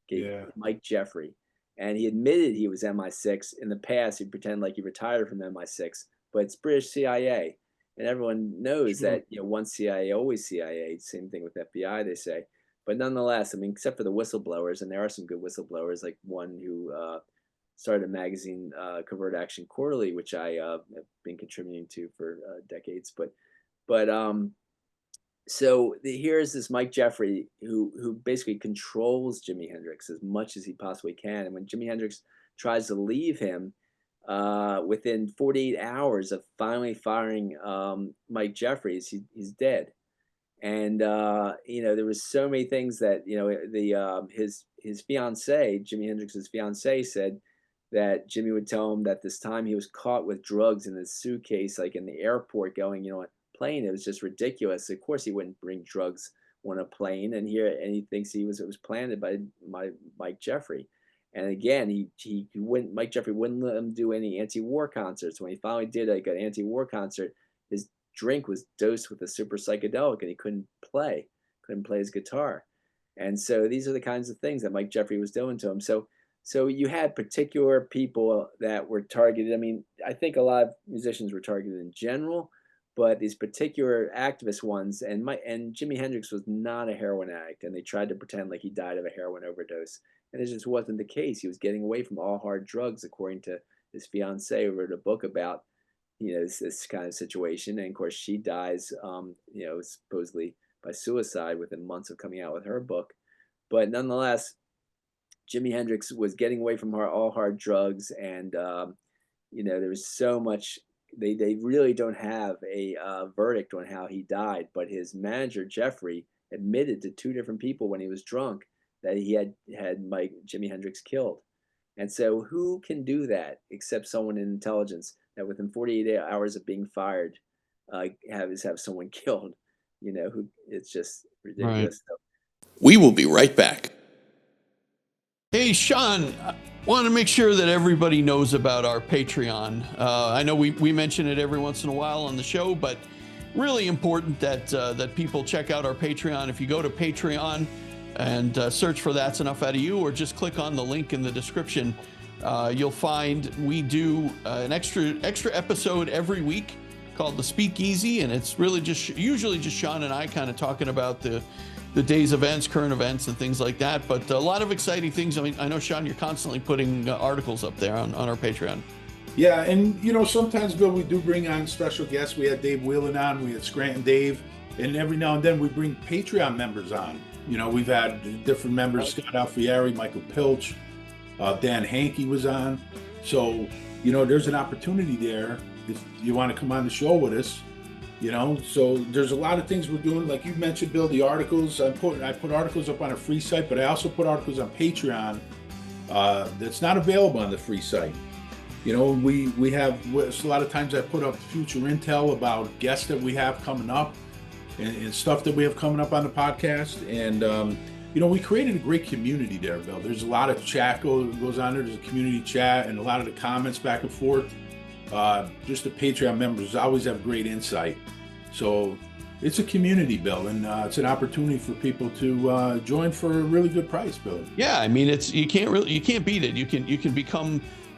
okay, Yeah. Mike Jeffrey. And he admitted he was MI6 in the past. He'd pretend like he retired from MI6, but it's British CIA. And everyone knows Sure. that, once CIA, always CIA. Same thing with FBI, they say. But nonetheless, I mean, except for the whistleblowers, and there are some good whistleblowers, like one who started a magazine, Covert Action Quarterly, which I have been contributing to for decades. So here's this Mike Jeffrey who basically controls Jimi Hendrix as much as he possibly can. And when Jimi Hendrix tries to leave him, within 48 hours of finally firing Mike Jeffries, he's dead. And there was so many things that his fiance, Jimi Hendrix's fiance, said that Jimmy would tell him that this time he was caught with drugs in his suitcase, like in the airport, going, plane. It was just ridiculous. Of course, he wouldn't bring drugs on a plane, and he thinks it was planted by Mike Jeffrey. And again, he wouldn't. Mike Jeffrey wouldn't let him do any anti-war concerts. When he finally did like an anti-war concert, his drink was dosed with a super psychedelic, and he couldn't play his guitar. And so these are the kinds of things that Mike Jeffrey was doing to him. So you had particular people that were targeted. I mean, I think a lot of musicians were targeted in general, but these particular activist ones, and Jimi Hendrix was not a heroin addict, and they tried to pretend like he died of a heroin overdose, and it just wasn't the case. He was getting away from all hard drugs, according to his fiancée, who wrote a book about this kind of situation, and of course she dies, supposedly by suicide within months of coming out with her book. But nonetheless, Jimi Hendrix was getting away from all hard drugs, and there was so much. They really don't have a verdict on how he died, but his manager Jeffrey admitted to two different people when he was drunk that he had Jimi Hendrix killed. And so who can do that except someone in intelligence, that within 48 hours of being fired, have someone killed? It's just ridiculous. Right. We will be right back. Hey, Sean, I want to make sure that everybody knows about our Patreon. I know we mention it every once in a while on the show, but really important that people check out our Patreon. If you go to Patreon and search for That's Enough Out of You, or just click on the link in the description, you'll find we do an extra episode every week called The Speakeasy, and it's really usually just Sean and I kind of talking about the day's events, current events, and things like that. But a lot of exciting things. I mean, I know, Sean, you're constantly putting articles up there on our Patreon. Yeah, and sometimes, Bill, we do bring on special guests. We had Dave Whelan on, we had Scranton Dave, and every now and then we bring Patreon members on. We've had different members, Scott Alfieri, Michael Pilch, Dan Hankey was on. So, there's an opportunity there if you want to come on the show with us. So there's a lot of things we're doing. Like you mentioned, Bill, the articles. I put articles up on a free site, but I also put articles on Patreon that's not available on the free site. We have a lot of times I put up future intel about guests that we have coming up and stuff that we have coming up on the podcast. And we created a great community there, Bill. There's a lot of chat goes on there. There's a community chat and a lot of the comments back and forth. Just the Patreon members always have great insight. So it's a community, Bill, and it's an opportunity for people to join for a really good price, Bill. Yeah, I mean, you can't beat it. You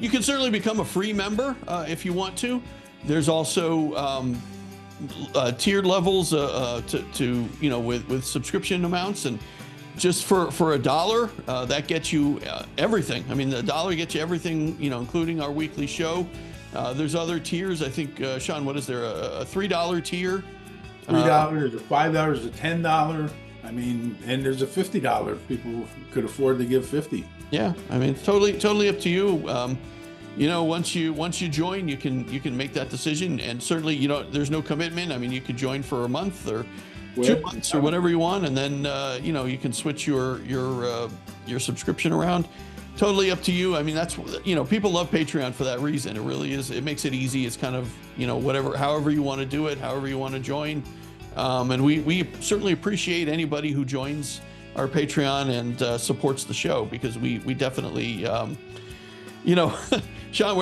can certainly become a free member if you want to. There's also tiered levels with subscription amounts, and just for $1, that gets you everything. I mean, the $1 gets you everything, including our weekly show. There's other tiers. I think, Sean, what is there? A $3 tier? $3, a $5, a $10. I mean, and there's a $50. People could afford to give 50. Yeah, I mean, totally up to you. Once you join, you can make that decision, and certainly, there's no commitment. I mean, you could join for a month or 2 months or whatever you want, and then you can switch your subscription around. Totally up to you. I mean, that's people love Patreon for that reason. It really is. It makes it easy. It's kind of however you want to do it, however you want to join. And we certainly appreciate anybody who joins our Patreon and supports the show, because we definitely, Sean,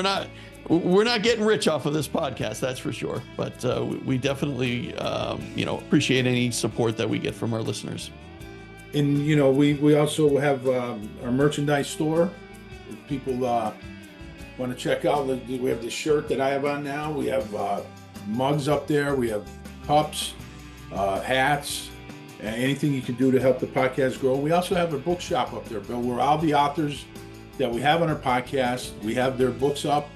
we're not getting rich off of this podcast, that's for sure. But we definitely, appreciate any support that we get from our listeners. And, we also have our merchandise store. If people want to check out, we have the shirt that I have on now. We have mugs up there. We have cups, hats, anything you can do to help the podcast grow. We also have a bookshop up there, Bill, where all the authors that we have on our podcast, we have their books up.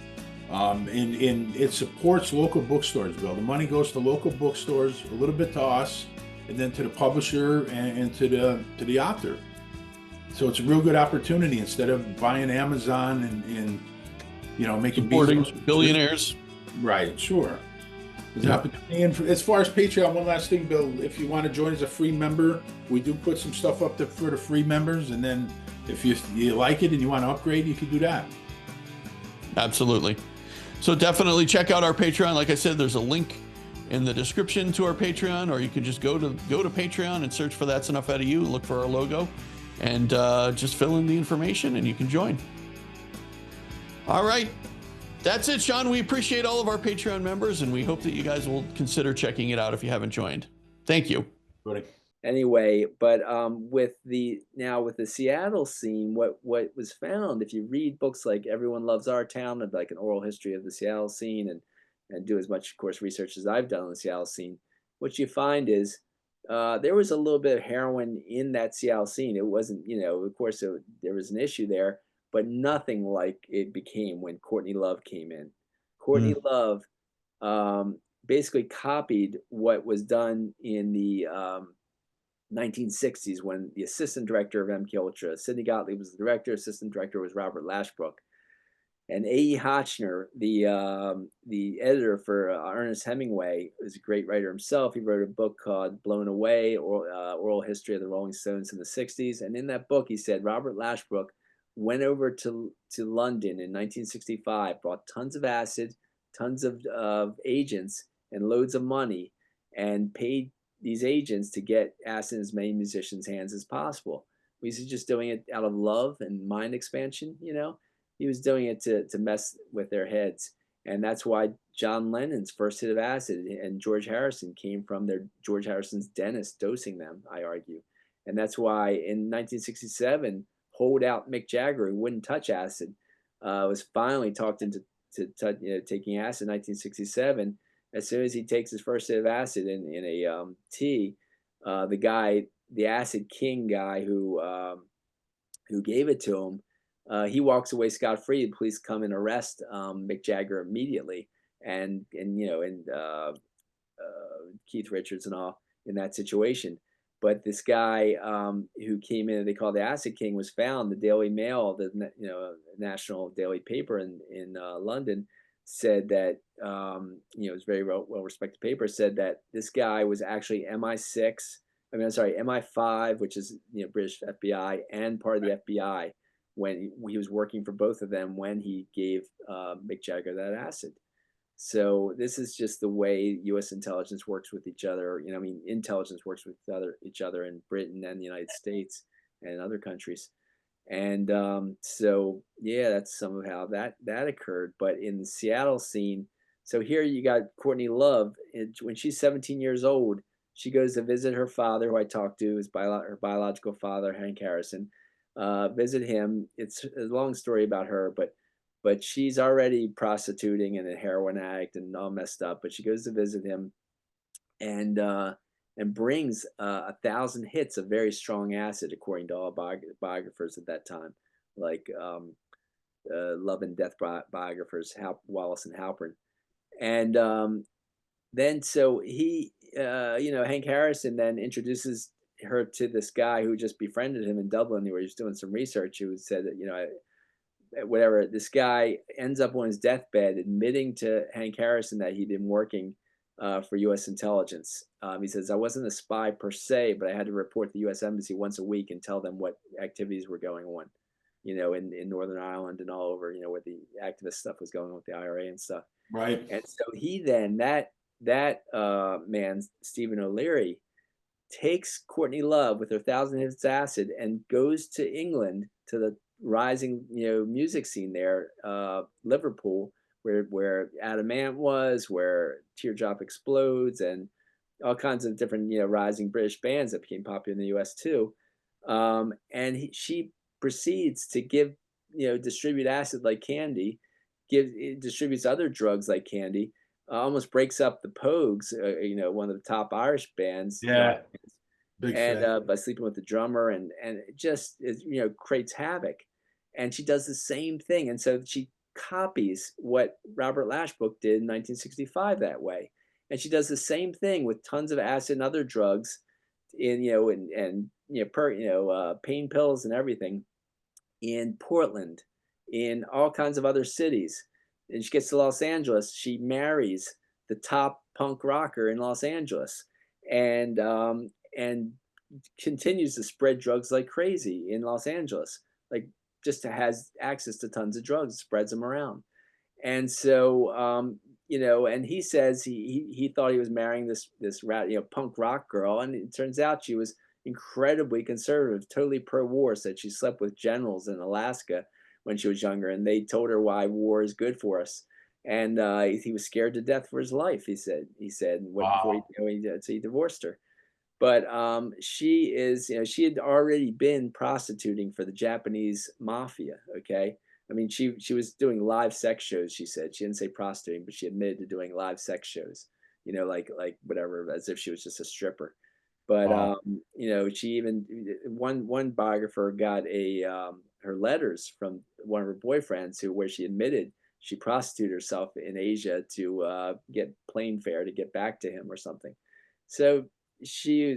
And it supports local bookstores, Bill. The money goes to local bookstores, a little bit to us, and then to the publisher and to the author. So it's a real good opportunity instead of buying Amazon and making supporting billionaires. Right, sure. There's an opportunity. And as far as Patreon, one last thing, Bill, if you want to join as a free member, we do put some stuff up there for the free members, and then if you like it and you want to upgrade, you can do that. Absolutely. So definitely check out our Patreon. Like I said, there's a link in the description to our Patreon, or you can just go to Patreon and search for That's Enough Out of You, look for our logo, and just fill in the information and you can join. All right. That's it, Sean. We appreciate all of our Patreon members, and we hope that you guys will consider checking it out if you haven't joined. Thank you. Anyway, but with the Seattle scene, what was found, if you read books like Everyone Loves Our Town, and like an oral history of the Seattle scene, and do as much, of course, research as I've done on the Seattle scene, what you find is there was a little bit of heroin in that Seattle scene. It wasn't, of course, there was an issue there, but nothing like it became when Courtney Love came in. Courtney Love basically copied what was done in the 1960s when the assistant director of MKULtra, Sidney Gottlieb, was the director. Assistant director was Robert Lashbrook. And A.E. Hotchner, the editor for Ernest Hemingway, is a great writer himself. He wrote a book called Blown Away, Oral History of the Rolling Stones in the 60s. And in that book, he said Robert Lashbrook went over to London in 1965, brought tons of acid, tons of agents, and loads of money, and paid these agents to get acid in as many musicians' hands as possible. Was he just doing it out of love and mind expansion? He was doing it to mess with their heads. And that's why John Lennon's first hit of acid and George Harrison came from George Harrison's dentist dosing them, I argue. And that's why in 1967, holdout Mick Jagger, who wouldn't touch acid, was finally talked into taking acid in 1967. As soon as he takes his first hit of acid in a tea, the acid king guy who gave it to him, he walks away scot-free. The police come and arrest Mick Jagger immediately, and Keith Richards and all in that situation. But this guy who came in, they call the Acid King, was found. The Daily Mail, the national daily paper in London, said that it's very well respected paper, said that this guy was actually MI5, which is British FBI, and part of the FBI when he was working for both of them when he gave Mick Jagger that acid. So this is just the way U.S. intelligence works with each other. Intelligence works with each other in Britain and the United States and other countries. And that's some of how that occurred. But in the Seattle scene, so here you got Courtney Love. When she's 17 years old, she goes to visit her father, who I talked to, her biological father, Hank Harrison. Visit him. It's a long story about her, but she's already prostituting and a heroin addict and all messed up. But she goes to visit him, and and brings 1,000 hits of very strong acid, according to all biographers at that time, like Love and Death biographers, Wallace and Halpern. And then so he, Hank Harrison then introduces her to this guy who just befriended him in Dublin, where he was doing some research, who said that, whatever, this guy ends up on his deathbed admitting to Hank Harrison that he'd been working for U.S. intelligence. He says, I wasn't a spy per se, but I had to report to the U.S. Embassy once a week and tell them what activities were going on, in Northern Ireland and all over, where the activist stuff was going on with the IRA and stuff. Right. And so he then, that man, Stephen O'Leary, takes Courtney Love with her 1,000 hits acid and goes to England, to the rising music scene there, Liverpool, where Adam Ant was, where Teardrop Explodes, and all kinds of different rising British bands that became popular in the US too. And she proceeds to distribute acid like candy, distributes other drugs like candy, almost breaks up the Pogues, one of the top Irish bands. Yeah. Big and by sleeping with the drummer, and it just is, creates havoc. And she does the same thing, and so she copies what Robert Lashbrook did in 1965 that way, and she does the same thing with tons of acid and other drugs, and pain pills and everything, in Portland, in all kinds of other cities. And she gets to Los Angeles, she marries the top punk rocker in Los Angeles, and continues to spread drugs like crazy in Los Angeles, like just has access to tons of drugs, spreads them around. And so, and he says he thought he was marrying this punk rock girl, and it turns out she was incredibly conservative, totally pro-war. Said she slept with generals in Alaska when she was younger, and they told her why war is good for us. And he was scared to death for his life. He said before he divorced her. But she had already been prostituting for the Japanese mafia. Okay. I mean, she was doing live sex shows. She said, she didn't say prostituting, but she admitted to doing live sex shows, like whatever, as if she was just a stripper. But, she even, one biographer got her letters from one of her boyfriends where she admitted she prostituted herself in Asia to get plane fare to get back to him or something. So she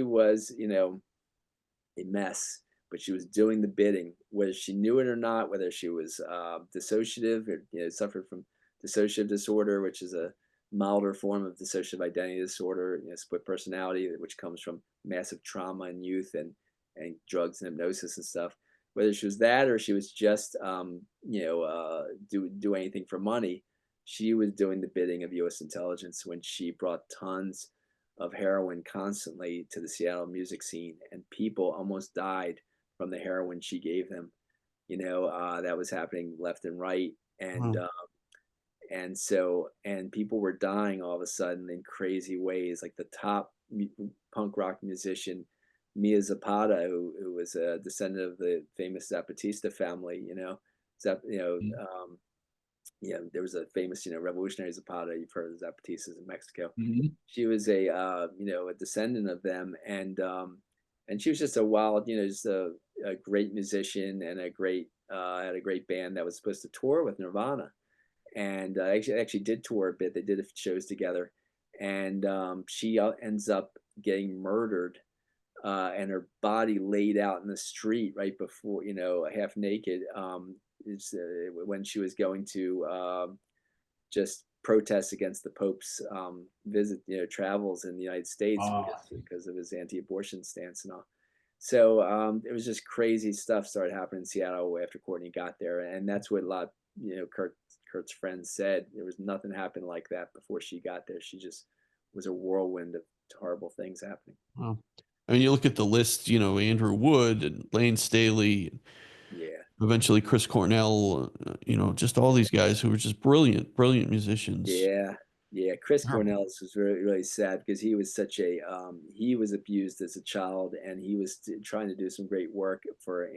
was, a mess, but she was doing the bidding, whether she knew it or not, whether she was dissociative or suffered from dissociative disorder, which is a milder form of dissociative identity disorder, split personality, which comes from massive trauma in youth and drugs and hypnosis and stuff. Whether she was that or she was just do anything for money, she was doing the bidding of U.S. intelligence when she brought tons of heroin constantly to the Seattle music scene, and people almost died from the heroin she gave them. That was happening left and right, and and people were dying all of a sudden in crazy ways. Like the top punk rock musician Mia Zapata, who was a descendant of the famous Zapatista family. There was a famous, revolutionary Zapata. You've heard of the Zapatistas in Mexico. Mm-hmm. She was a descendant of them, and she was just a wild, just a great musician, and had a great band that was supposed to tour with Nirvana, and actually did tour a bit. They did shows together, and she ends up getting murdered, and her body laid out in the street right before, half naked. When she was going to just protest against the Pope's travels in the United States because of his anti-abortion stance and all. So it was just crazy stuff started happening in Seattle after Courtney got there, and that's what a lot, Kurt's friends said. There was nothing happened like that before she got there. She just was a whirlwind of horrible things happening. Wow. I mean, you look at the list, Andrew Wood and Lane Staley, Yeah. Eventually Chris Cornell, just all these guys who were just brilliant musicians. Yeah. Chris Cornell was really, really sad because he was he was abused as a child, and he was trying to do some great work for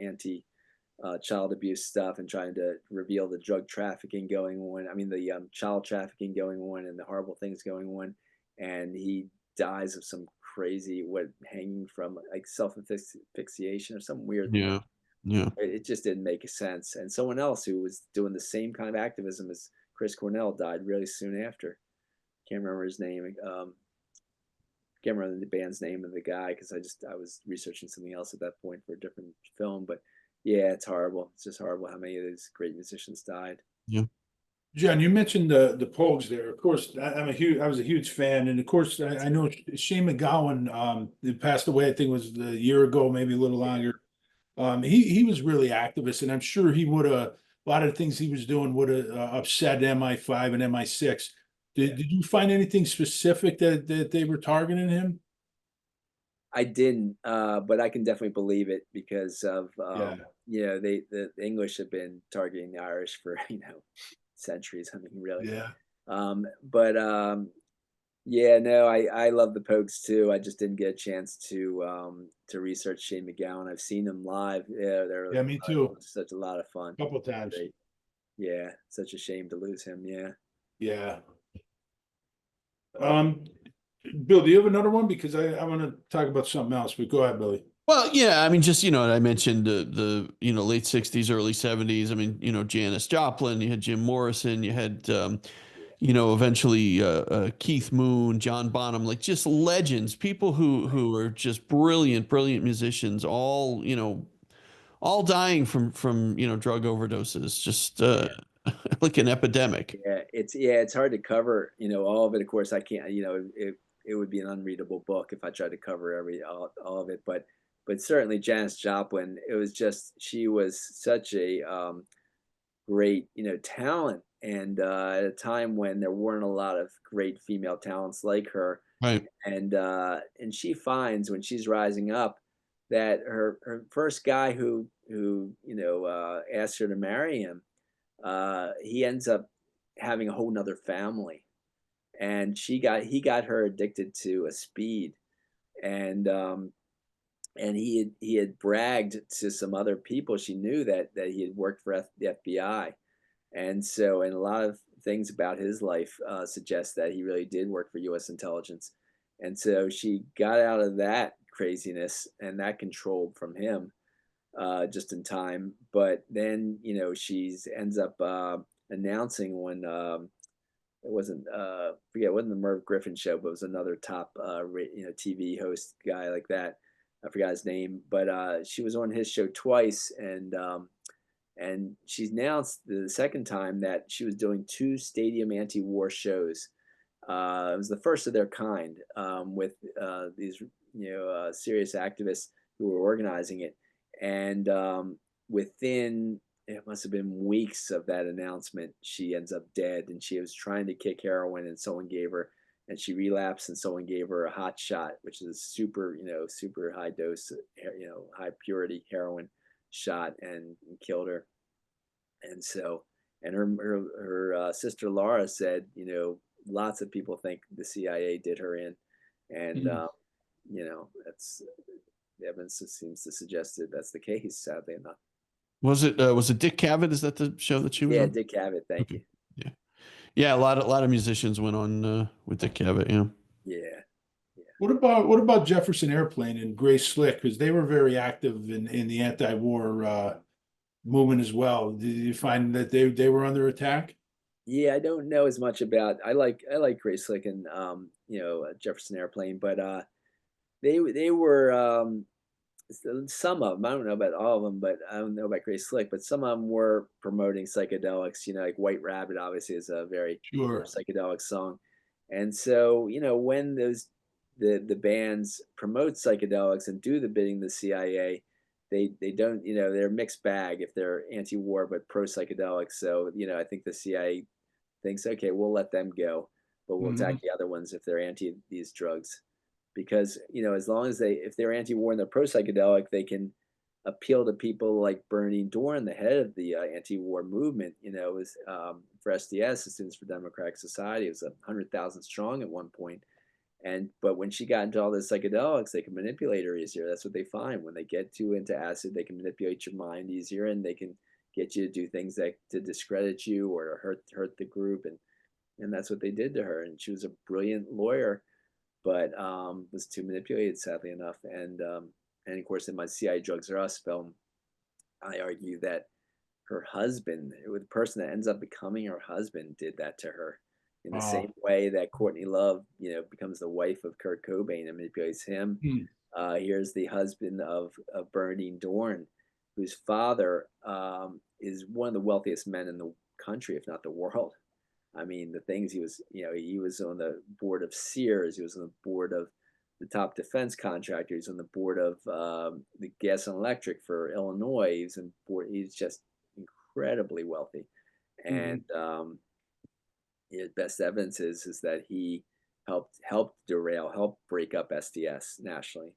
child abuse stuff and trying to reveal the drug trafficking going on. I mean, the child trafficking going on and the horrible things going on. And he dies of some crazy, what hanging from like self asphyxiation or some weird. Yeah. Yeah. It just didn't make sense. And someone else who was doing the same kind of activism as Chris Cornell died really soon after. Can't remember his name. Can't remember the band's name of the guy because I was researching something else at that point for a different film. But yeah, it's horrible. It's just horrible how many of these great musicians died. Yeah. John, you mentioned the Pogues there. Of course, I was a huge fan, and of course, I know Shane McGowan. He passed away. I think it was a year ago, maybe a little longer. He was really activist, and I'm sure he would have a lot of the things he was doing would have upset MI5 and MI6. Did you find anything specific that they were targeting him? I didn't, but I can definitely believe it because of Yeah. the English have been targeting the Irish for centuries. I mean, really. Yeah. But yeah, no, I love the Pogues too. I just didn't get a chance to research Shane McGowan. I've seen them live. Yeah, they're Yeah, me too. such a lot of fun. A couple of times. Great. Yeah, such a shame to lose him. Yeah. Yeah. Bill, do you have another one? Because I want to talk about something else, but go ahead, Billy. Well, yeah, I mean, just, I mentioned the late 60s, early 70s. I mean, Janis Joplin, you had Jim Morrison, you had, eventually Keith Moon, John Bonham, like just legends, people who are just brilliant, brilliant musicians, all dying from drug overdoses, just like an epidemic. It's hard to cover, all of it. Of course, I can't, it would be an unreadable book if I tried to cover all of it. But certainly Janis Joplin, she was such a great, talent. And at a time when there weren't a lot of great female talents like her. Right. And she finds when she's rising up that her first guy who asked her to marry him, he ends up having a whole nother family, and he got her addicted to a speed, and he had bragged to some other people she knew that he had worked for the FBI, and a lot of things about his life suggest that he really did work for U.S. intelligence, and so she got out of that craziness and that control from him just in time. But then she ends up announcing when it wasn't forget it wasn't the Merv Griffin show, but it was another top TV host guy like that. I forgot his name, but she was on his show twice, and she's announced the second time that she was doing 2 stadium anti-war shows. It was the first of their kind with these serious activists who were organizing it, and within it must have been weeks of that announcement, she ends up dead. And she was trying to kick heroin, and someone gave her, and she relapsed, and someone gave her a hot shot, which is a super high dose, high purity heroin shot, and killed her. And her sister Laura said, lots of people think the CIA did her in, and that's the evidence seems to suggest that that's the case. Sadly enough. Was it Dick Cavett? Is that the show that she was on? Yeah, Dick Cavett. Thank you. Yeah, yeah. A lot of musicians went on with Dick Cavett. Yeah. Yeah. What about Jefferson Airplane and Grace Slick? Because they were very active in the anti-war movement as well. Did you find that they were under attack? Yeah, I don't know as much about. I like Grace Slick and Jefferson Airplane, but they were some of them. I don't know about all of them, but I don't know about Grace Slick. But some of them were promoting psychedelics. Like White Rabbit, obviously, is a very psychedelic song, and so when the bands promote psychedelics and do the bidding of the CIA, they don't, they're a mixed bag if they're anti-war but pro psychedelics. So I think the CIA thinks, okay, we'll let them go, but we'll attack the other ones if they're anti these drugs, because as long as if they're anti-war and they're pro psychedelic, they can appeal to people like Bernie Dorn, the head of the anti-war movement. Was for SDS, the Students for Democratic Society, it was 100,000 strong at one point. But when she got into all the psychedelics, they can manipulate her easier. That's what they find. When they get too into acid, they can manipulate your mind easier, and they can get you to do things to discredit you or hurt the group. And that's what they did to her. And she was a brilliant lawyer but was too manipulated, sadly enough. And of course, in my CIA Drugs Are Us film, I argue that her husband, the person that ends up becoming her husband, did that to her. In the Wow. same way that Courtney Love, becomes the wife of Kurt Cobain and manipulates him. Hmm. Here's the husband of Bernadine Dorn, whose father is one of the wealthiest men in the country, if not the world. I mean, the things he was on the board of Sears, he was on the board of the top defense contractor, he's on the board of the gas and electric for Illinois. He's just incredibly wealthy, Hmm. and his best evidence is that he helped helped break up SDS nationally,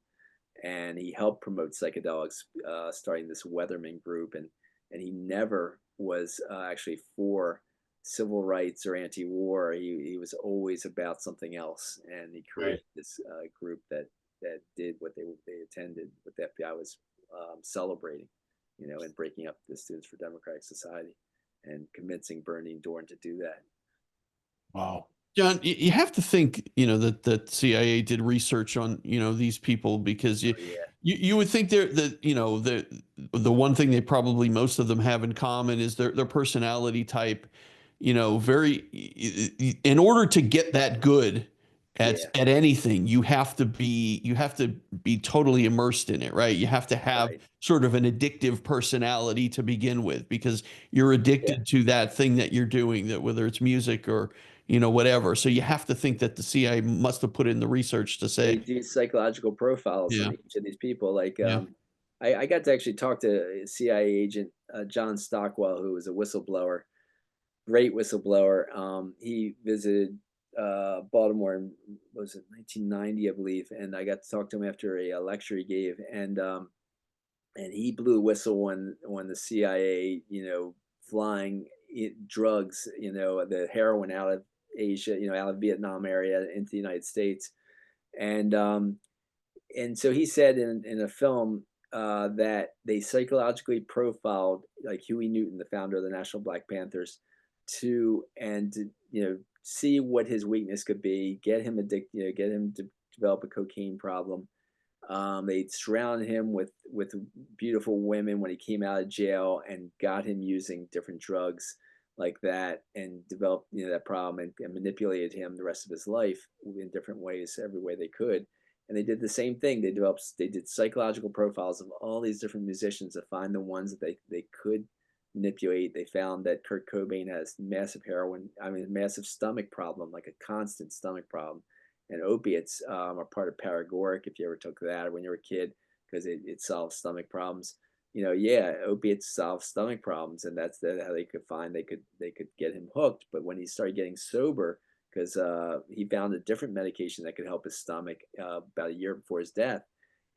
and he helped promote psychedelics, starting this Weatherman group, and he never was actually for civil rights or anti-war. He was always about something else, and he Right. created this group that did what they attended, what the FBI was celebrating, and breaking up the Students for Democratic Society, and convincing Bernardine Dorn to do that. Wow. John, you have to think, that CIA did research on, these people, because Oh yeah, you would think that, the one thing they probably, most of them have in common is their personality type, very, in order to get that good yeah, at anything, you have to be totally immersed in it, right? You have to have right, sort of an addictive personality to begin with, because you're yeah. addicted to that thing that you're doing, that whether it's music or whatever. So you have to think that the CIA must have put in the research to They say, do psychological profiles on yeah, each of these people. Like, yeah, I got to actually talk to CIA agent John Stockwell, who was a whistleblower, great whistleblower. He visited Baltimore in, was it 1990, I believe, and I got to talk to him after a lecture he gave, and he blew a whistle when the CIA, flying drugs, the heroin out of Asia, out of Vietnam area into the United States, and um, and so he said in a film that they psychologically profiled like Huey Newton, the founder of the National Black Panthers, to see what his weakness could be, get him addicted, get him to develop a cocaine problem. They surrounded him with beautiful women when he came out of jail, and got him using different drugs like that, and developed that problem, and manipulated him the rest of his life in different ways, every way they could. And they did the same thing. They did psychological profiles of all these different musicians to find the ones that they could manipulate. They found that Kurt Cobain has massive massive stomach problem, like a constant stomach problem, and opiates are part of paregoric, if you ever took that when you were a kid, because it solves stomach problems. Yeah, opiates solve stomach problems, and that's how they could find they could get him hooked. But when he started getting sober, because he found a different medication that could help his stomach about a year before his death.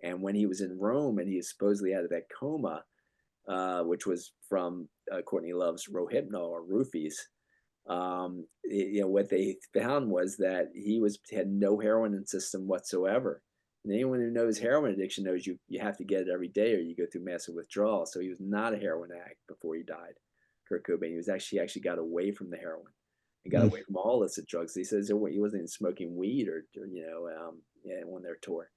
And when he was in Rome and he was supposedly out of that coma, which was from Courtney Love's Rohypnol or roofies, what they found was that he had no heroin in system whatsoever. And anyone who knows heroin addiction knows you have to get it every day or you go through massive withdrawal. So he was not a heroin addict before he died. Kurt Cobain, he actually got away from the heroin and got mm, away from all illicit drugs. He says he wasn't even smoking weed on their tour.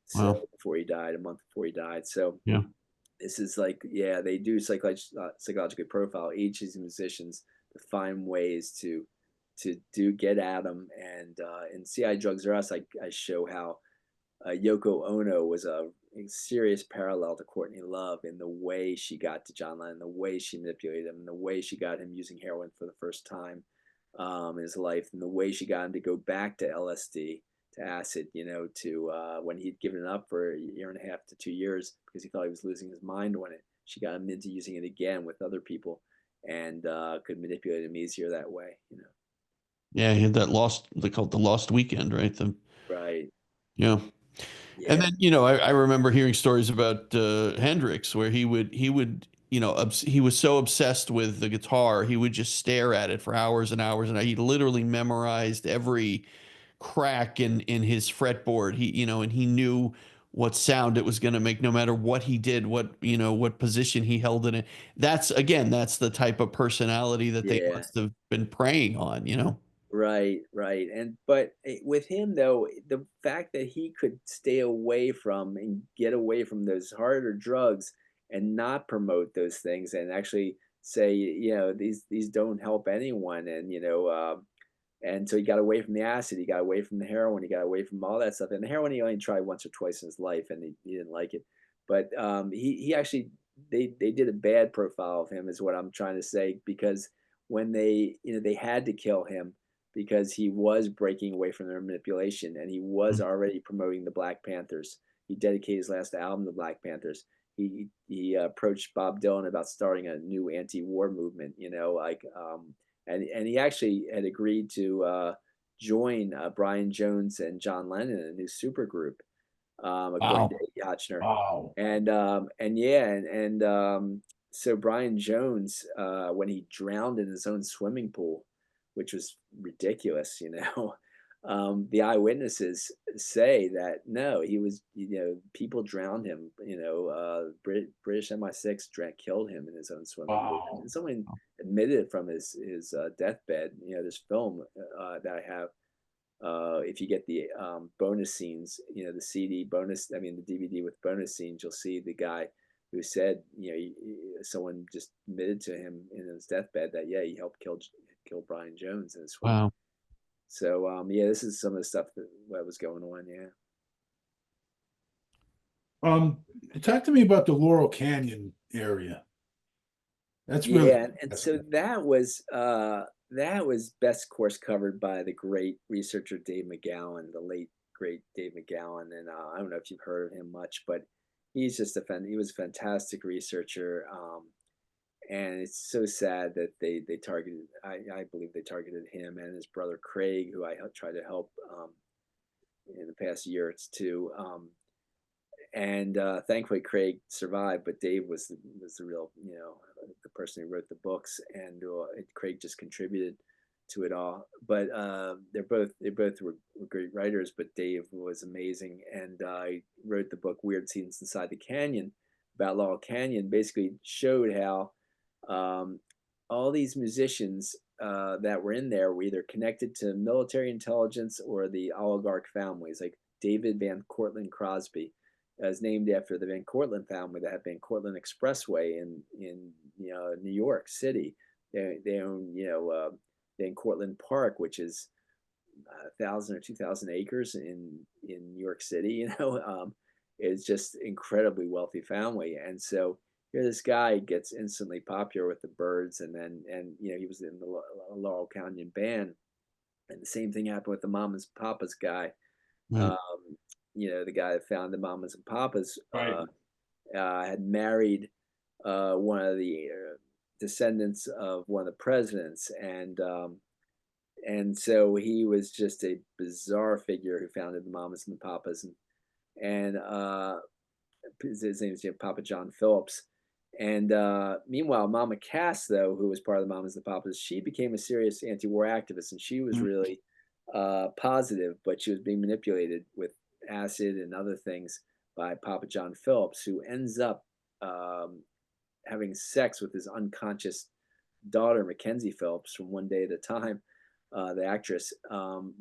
So wow, before he died, a month before he died. So yeah, this is like, yeah, they do psychologically profile each of these musicians to find ways to get at them. And in CI Drugs Are Us, I show how Yoko Ono was a serious parallel to Courtney Love in the way she got to John Lennon, the way she manipulated him, and the way she got him using heroin for the first time in his life, and the way she got him to go back to LSD, to acid, to when he'd given it up for a year and a half to 2 years because he thought he was losing his mind on it. She got him into using it again with other people, and could manipulate him easier that way. yeah. He had that lost, they call it the lost weekend, right? Right. Yeah. And Yeah. then, I remember hearing stories about Hendrix, where he would, he was so obsessed with the guitar, he would just stare at it for hours and hours, and he literally memorized every crack in his fretboard. And he knew what sound it was going to make, no matter what he did, what position he held in it. That's the type of personality that they Yeah. must have been preying on. Right, right. And but with him though, the fact that he could stay away from and get away from those harder drugs and not promote those things and actually say, you know, these don't help anyone, and and so he got away from the acid, he got away from the heroin, he got away from all that stuff. And the heroin he only tried once or twice in his life, and he didn't like it. But he actually, they did a bad profile of him, is what I'm trying to say, because when they had to kill him because he was breaking away from their manipulation, and he was Mm. already promoting the Black Panthers. He dedicated his last album to Black Panthers. He approached Bob Dylan about starting a new anti-war movement, and he actually had agreed to join Brian Jones and John Lennon in a new supergroup, according to Wow. Eddie Hotchner. Wow. And yeah, so Brian Jones, when he drowned in his own swimming pool, which was ridiculous, the eyewitnesses say that no, he was, people drowned him, British MI6 killed him in his own swimming pool. Wow. And someone admitted it from his deathbed. This film that I have, if you get the bonus scenes, the CD bonus, I mean, the DVD with bonus scenes, you'll see the guy who said, someone just admitted to him in his deathbed that, yeah, he helped kill Brian Jones in his swim. Wow. So, yeah, this is some of the stuff that was going on. Yeah. Talk to me about the Laurel Canyon area. That's really Yeah, and so that was best course covered by the great researcher Dave McGowan, the late great Dave McGowan, and I don't know if you've heard of him much, but he's just he was a fantastic researcher, and it's so sad that they targeted, I believe they targeted him and his brother Craig, who I tried to help in the past year or two. And thankfully Craig survived, but Dave was the real, the person who wrote the books, and Craig just contributed to it all. But they both were great writers, but Dave was amazing, and he wrote the book Weird Scenes Inside the Canyon about Laurel Canyon. Basically showed how all these musicians that were in there were either connected to military intelligence or the oligarch families, like David Van Cortlandt Crosby is named after the Van Cortlandt family that had Van Cortlandt Expressway in New York City. They own Van Cortlandt Park, which is 1,000 or 2,000 acres in New York City. It's just incredibly wealthy family, and so here this guy gets instantly popular with the Byrds, and he was in the Laurel Canyon band, and the same thing happened with the Mamas and Papas guy. Right. The guy that founded Mamas and Papas right. had married one of the descendants of one of the presidents, and so he was just a bizarre figure who founded the Mamas and the Papas, and his name is Papa John Phillips. And meanwhile, Mama Cass, though, who was part of the Mamas and the Papas, she became a serious anti-war activist, and she was really positive, but she was being manipulated with acid and other things by Papa John Phillips, who ends up having sex with his unconscious daughter, Mackenzie Phillips, from One Day at a Time, the actress,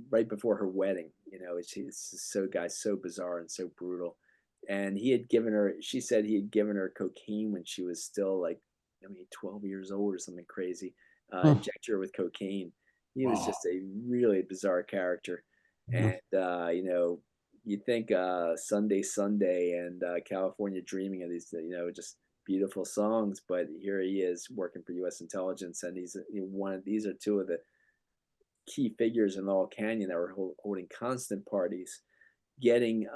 right before her wedding. It's so bizarre and so brutal. And he had given her, she said he had given her cocaine when she was still 12 years old or something crazy, injected her with cocaine. He was just a really bizarre character. And, you think Sunday, Sunday and California Dreaming of these, just beautiful songs, but here he is working for U.S. intelligence, and these are two of the key figures in Laurel Canyon that were holding constant parties, getting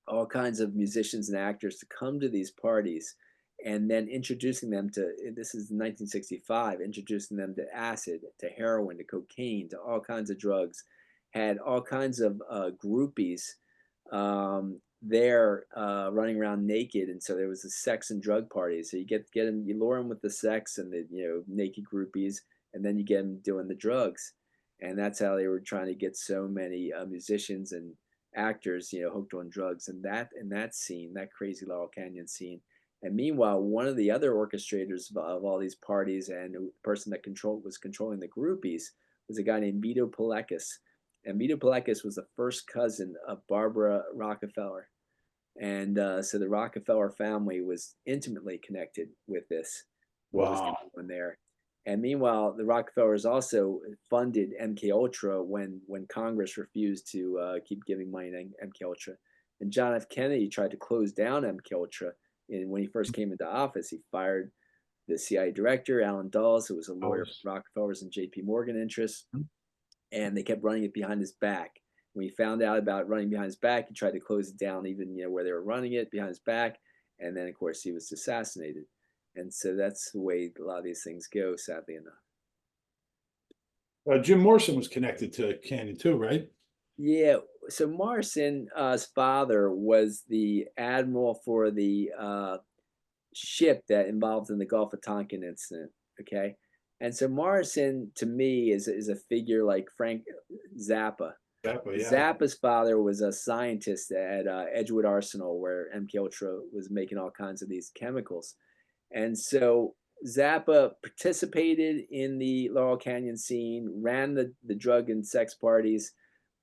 all kinds of musicians and actors to come to these parties, and then introducing them to, this is 1965, introducing them to acid, to heroin, to cocaine, to all kinds of drugs, had all kinds of groupies there running around naked. And so there was a sex and drug party. So you get them, you lure them with the sex and the naked groupies, and then you get them doing the drugs. And that's how they were trying to get so many musicians and actors, hooked on drugs, and that scene, that crazy Laurel Canyon scene. And meanwhile, one of the other orchestrators of all these parties, and the person that was controlling the groupies, was a guy named Vito Pelekis. And Vito Pelekis was the first cousin of Barbara Rockefeller. And so the Rockefeller family was intimately connected with this, what was going on there. And meanwhile, the Rockefellers also funded MKUltra when Congress refused to keep giving money to MKUltra. And John F. Kennedy tried to close down MKUltra. And when he first came into office, he fired the CIA director, Alan Dulles, who was a lawyer for Rockefellers and JP Morgan interests. And they kept running it behind his back. When he found out about running behind his back, he tried to close it down, even where they were running it behind his back. And then, of course, he was assassinated. And so that's the way a lot of these things go, sadly enough. Jim Morrison was connected to Canyon too, right? Yeah. So Morrison's father was the admiral for the ship that involved in the Gulf of Tonkin incident. Okay. And so Morrison, to me, is a figure like Frank Zappa. Zappa's father was a scientist at Edgewood Arsenal, where MKUltra was making all kinds of these chemicals. And so Zappa participated in the Laurel Canyon scene, ran the drug and sex parties,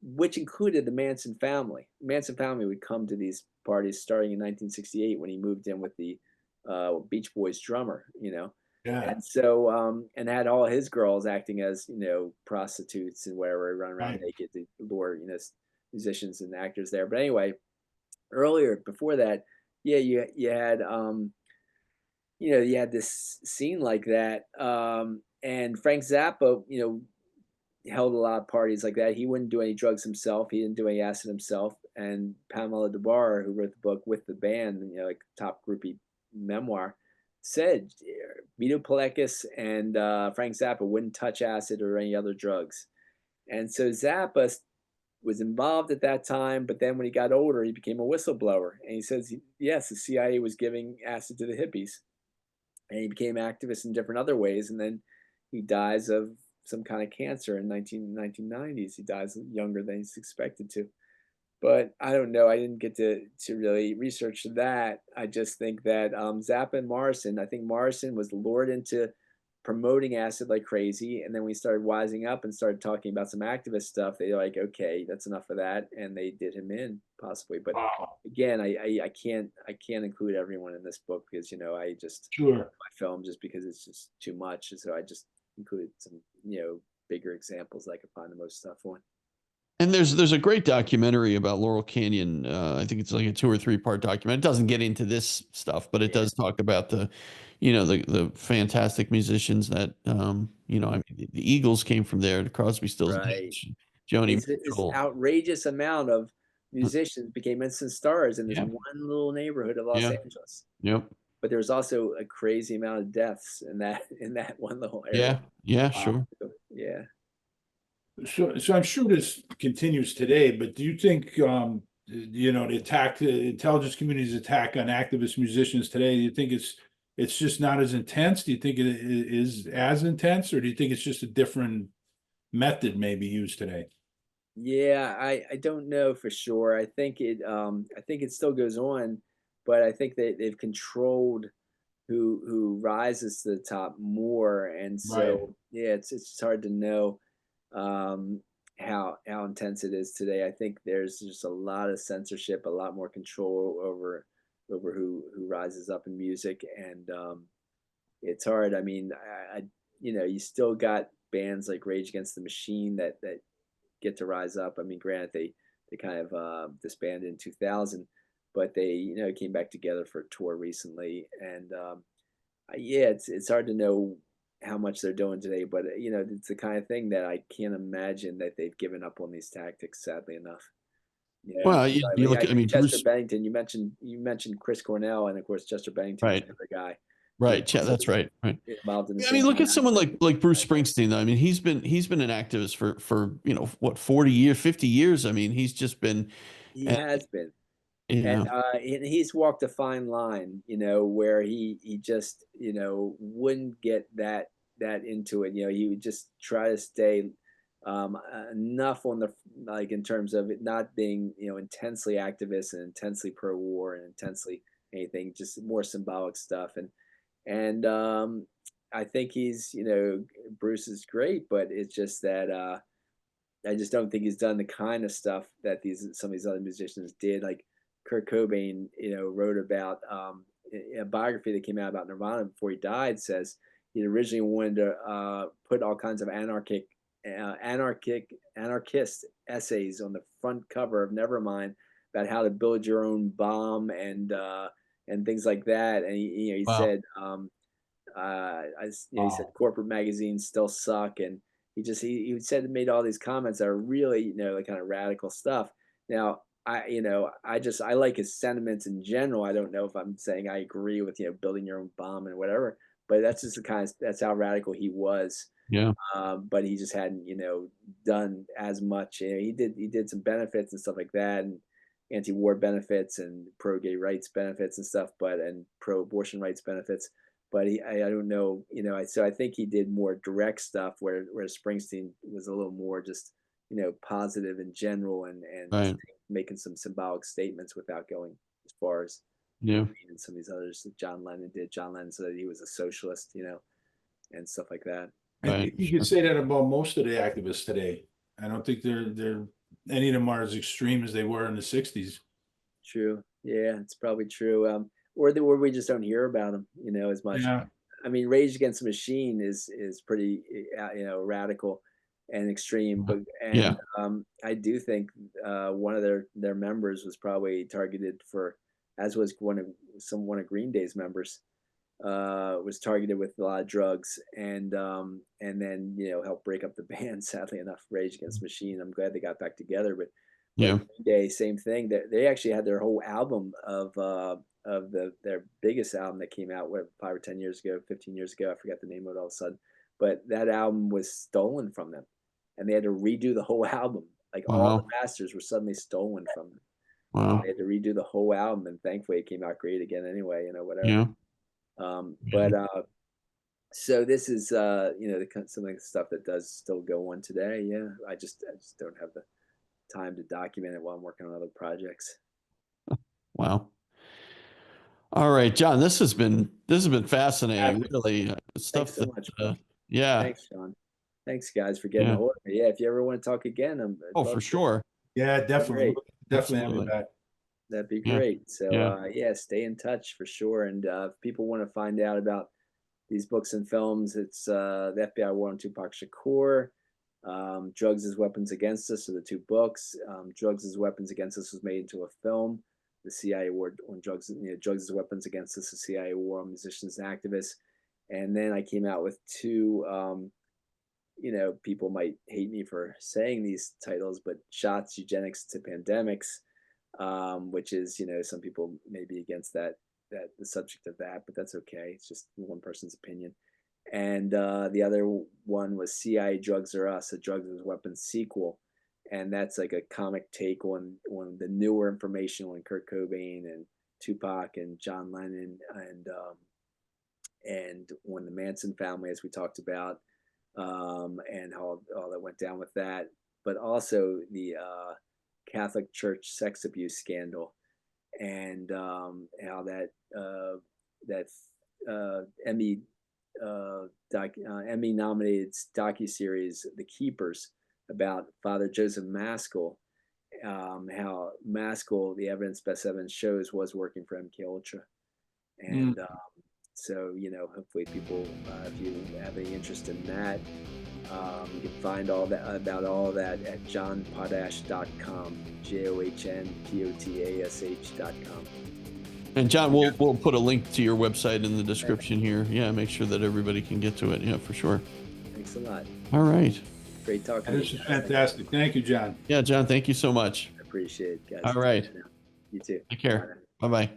which included the Manson family. Manson family would come to these parties starting in 1968 when he moved in with the Beach Boys drummer, And so, and had all his girls acting as, prostitutes and whatever, run around naked to lure, musicians and actors there. But anyway, earlier, before that, yeah, you had, you had this scene like that. And Frank Zappa, held a lot of parties like that. He wouldn't do any drugs himself. He didn't do any acid himself. And Pamela DeBar, who wrote the book with the band, like top groupie memoir, said Vito Pelekis and Frank Zappa wouldn't touch acid or any other drugs. And so Zappa was involved at that time, but then when he got older, he became a whistleblower. And he says, yes, the CIA was giving acid to the hippies. And he became activist in different other ways. And then he dies of some kind of cancer in 1990s. He dies younger than he's expected to. But I don't know. I didn't get to really research that. I just think that Zappa and Morrison, I think Morrison was lured into promoting acid like crazy. And then we started wising up and started talking about some activist stuff. They're like, okay, that's enough of that. And they did him in possibly. But again, I can't include everyone in this book because, I just my film just because it's just too much. And so I just included some, bigger examples I could find the most stuff on. And there's a great documentary about Laurel Canyon. I think it's like a 2 or 3 part document. It doesn't get into this stuff, but it does talk about the fantastic musicians that I mean, the Eagles came from there. The Crosby, Stills, Nash, Joni Mitchell. This outrageous amount of musicians became instant stars in this one little neighborhood of Los Angeles. Yep. But there was also a crazy amount of deaths in that one little area. Yeah, sure. Yeah. So I'm sure this continues today, but do you think, the intelligence community's attack on activist musicians today, do you think it's just not as intense? Do you think it is as intense, or do you think it's just a different method maybe used today? Yeah, I don't know for sure. I think it still goes on, but I think they've controlled who rises to the top more, and so it's hard to know how intense it is today. I think there's just a lot of censorship, a lot more control over who rises up in music, and it's hard. I mean, you still got bands like Rage Against the Machine that get to rise up. I mean, granted, they kind of disbanded in 2000, but they came back together for a tour recently, and it's hard to know how much they're doing today, but it's the kind of thing that I can't imagine that they've given up on these tactics, sadly enough. Well, you look at, Chester Bennington, you mentioned Chris Cornell, and of course Chester Bennington, the guy. Right. That's right. Involved in I mean, look at someone like Bruce Springsteen. I mean, he's been an activist for 40 years, 50 years. I mean, he's just been. He has been. Yeah. And he's walked a fine line, where he just, wouldn't get that into it. He would just try to stay enough on the, like, in terms of it not being, intensely activist and intensely pro-war and intensely anything, just more symbolic stuff. And I think he's, Bruce is great, but it's just that I just don't think he's done the kind of stuff that some of these other musicians did. Like Kurt Cobain, wrote about a biography that came out about Nirvana before he died. Says he originally wanted to put all kinds of anarchist essays on the front cover of Nevermind about how to build your own bomb and things like that. And he Wow. said, he said corporate magazines still suck, and he said made all these comments that are really like kind of radical stuff. Now I like his sentiments in general. I don't know if I'm saying I agree with building your own bomb and whatever, but that's just that's how radical he was. Yeah. But he just hadn't done as much. He did some benefits and stuff like that, and anti-war benefits and pro-gay rights benefits and stuff, and pro-abortion rights benefits. But I don't know, so I think he did more direct stuff where Springsteen was a little more just, positive in general and Right. making some symbolic statements without going as far as Yeah. and some of these others that John Lennon did. John Lennon said that he was a socialist, and stuff like that. I Right. think you could say that about most of the activists today. I don't think they're any of them are as extreme as they were in the 60s. True. Yeah, it's probably true. Or we just don't hear about them, as much. Yeah. I mean, Rage Against the Machine is pretty, radical and extreme. But Yeah. I do think one of their members was probably targeted for, as was one of Green Day's members, was targeted with a lot of drugs, and then helped break up the band. Sadly enough, Rage Against the Machine. I'm glad they got back together, but Yeah. Green Day, same thing. They actually had their whole album of their biggest album that came out 5 or 10 years ago, 15 years ago. I forgot the name of it all of a sudden, but that album was stolen from them, and they had to redo the whole album. Like all the masters were suddenly stolen from them. Wow. They had to redo the whole album, and thankfully it came out great again anyway. Whatever. Yeah. But so this is some of the stuff that does still go on today. Yeah, I just don't have the time to document it while I'm working on other projects. Wow. All right, John, this has been fascinating. Really, stuff Thanks so much. yeah. Thanks, Sean. Thanks, guys, for getting a hold of me. Yeah, if you ever want to talk again, for sure. Yeah, definitely. Definitely Absolutely. have you back. That'd be great. So Yeah. Stay in touch for sure. And if people want to find out about these books and films, it's the FBI War on Tupac Shakur, Drugs as Weapons Against Us are the two books. Drugs as Weapons Against Us was made into a film. The CIA War on Drugs, Drugs as Weapons Against Us, the CIA War on Musicians and Activists. And then I came out with two, people might hate me for saying these titles, but Shots, Eugenics to Pandemics, which is, some people may be against the subject of that, but that's okay. It's just one person's opinion. And the other one was CIA Drugs Are Us, a Drugs as Weapons sequel. And that's like a comic take on the newer information on Kurt Cobain and Tupac and John Lennon and on the Manson family, as we talked about, and how all that went down with that, but also the Catholic Church sex abuse scandal, and how that Emmy nominated docuseries The Keepers about Father Joseph Maskell, how Maskell, the best evidence shows, was working for MKUltra. And so, hopefully people, if you have any interest in that, you can find all that about all that at johnpotash.com, JOHNPOTASH.com. And John, we'll put a link to your website in the description here. Yeah, make sure that everybody can get to it. Yeah, for sure. Thanks a lot. All right. Great talking. This is fantastic. Thank you, John. Yeah, John, thank you so much. I appreciate it, guys. All right. You too. Take care. Bye-bye.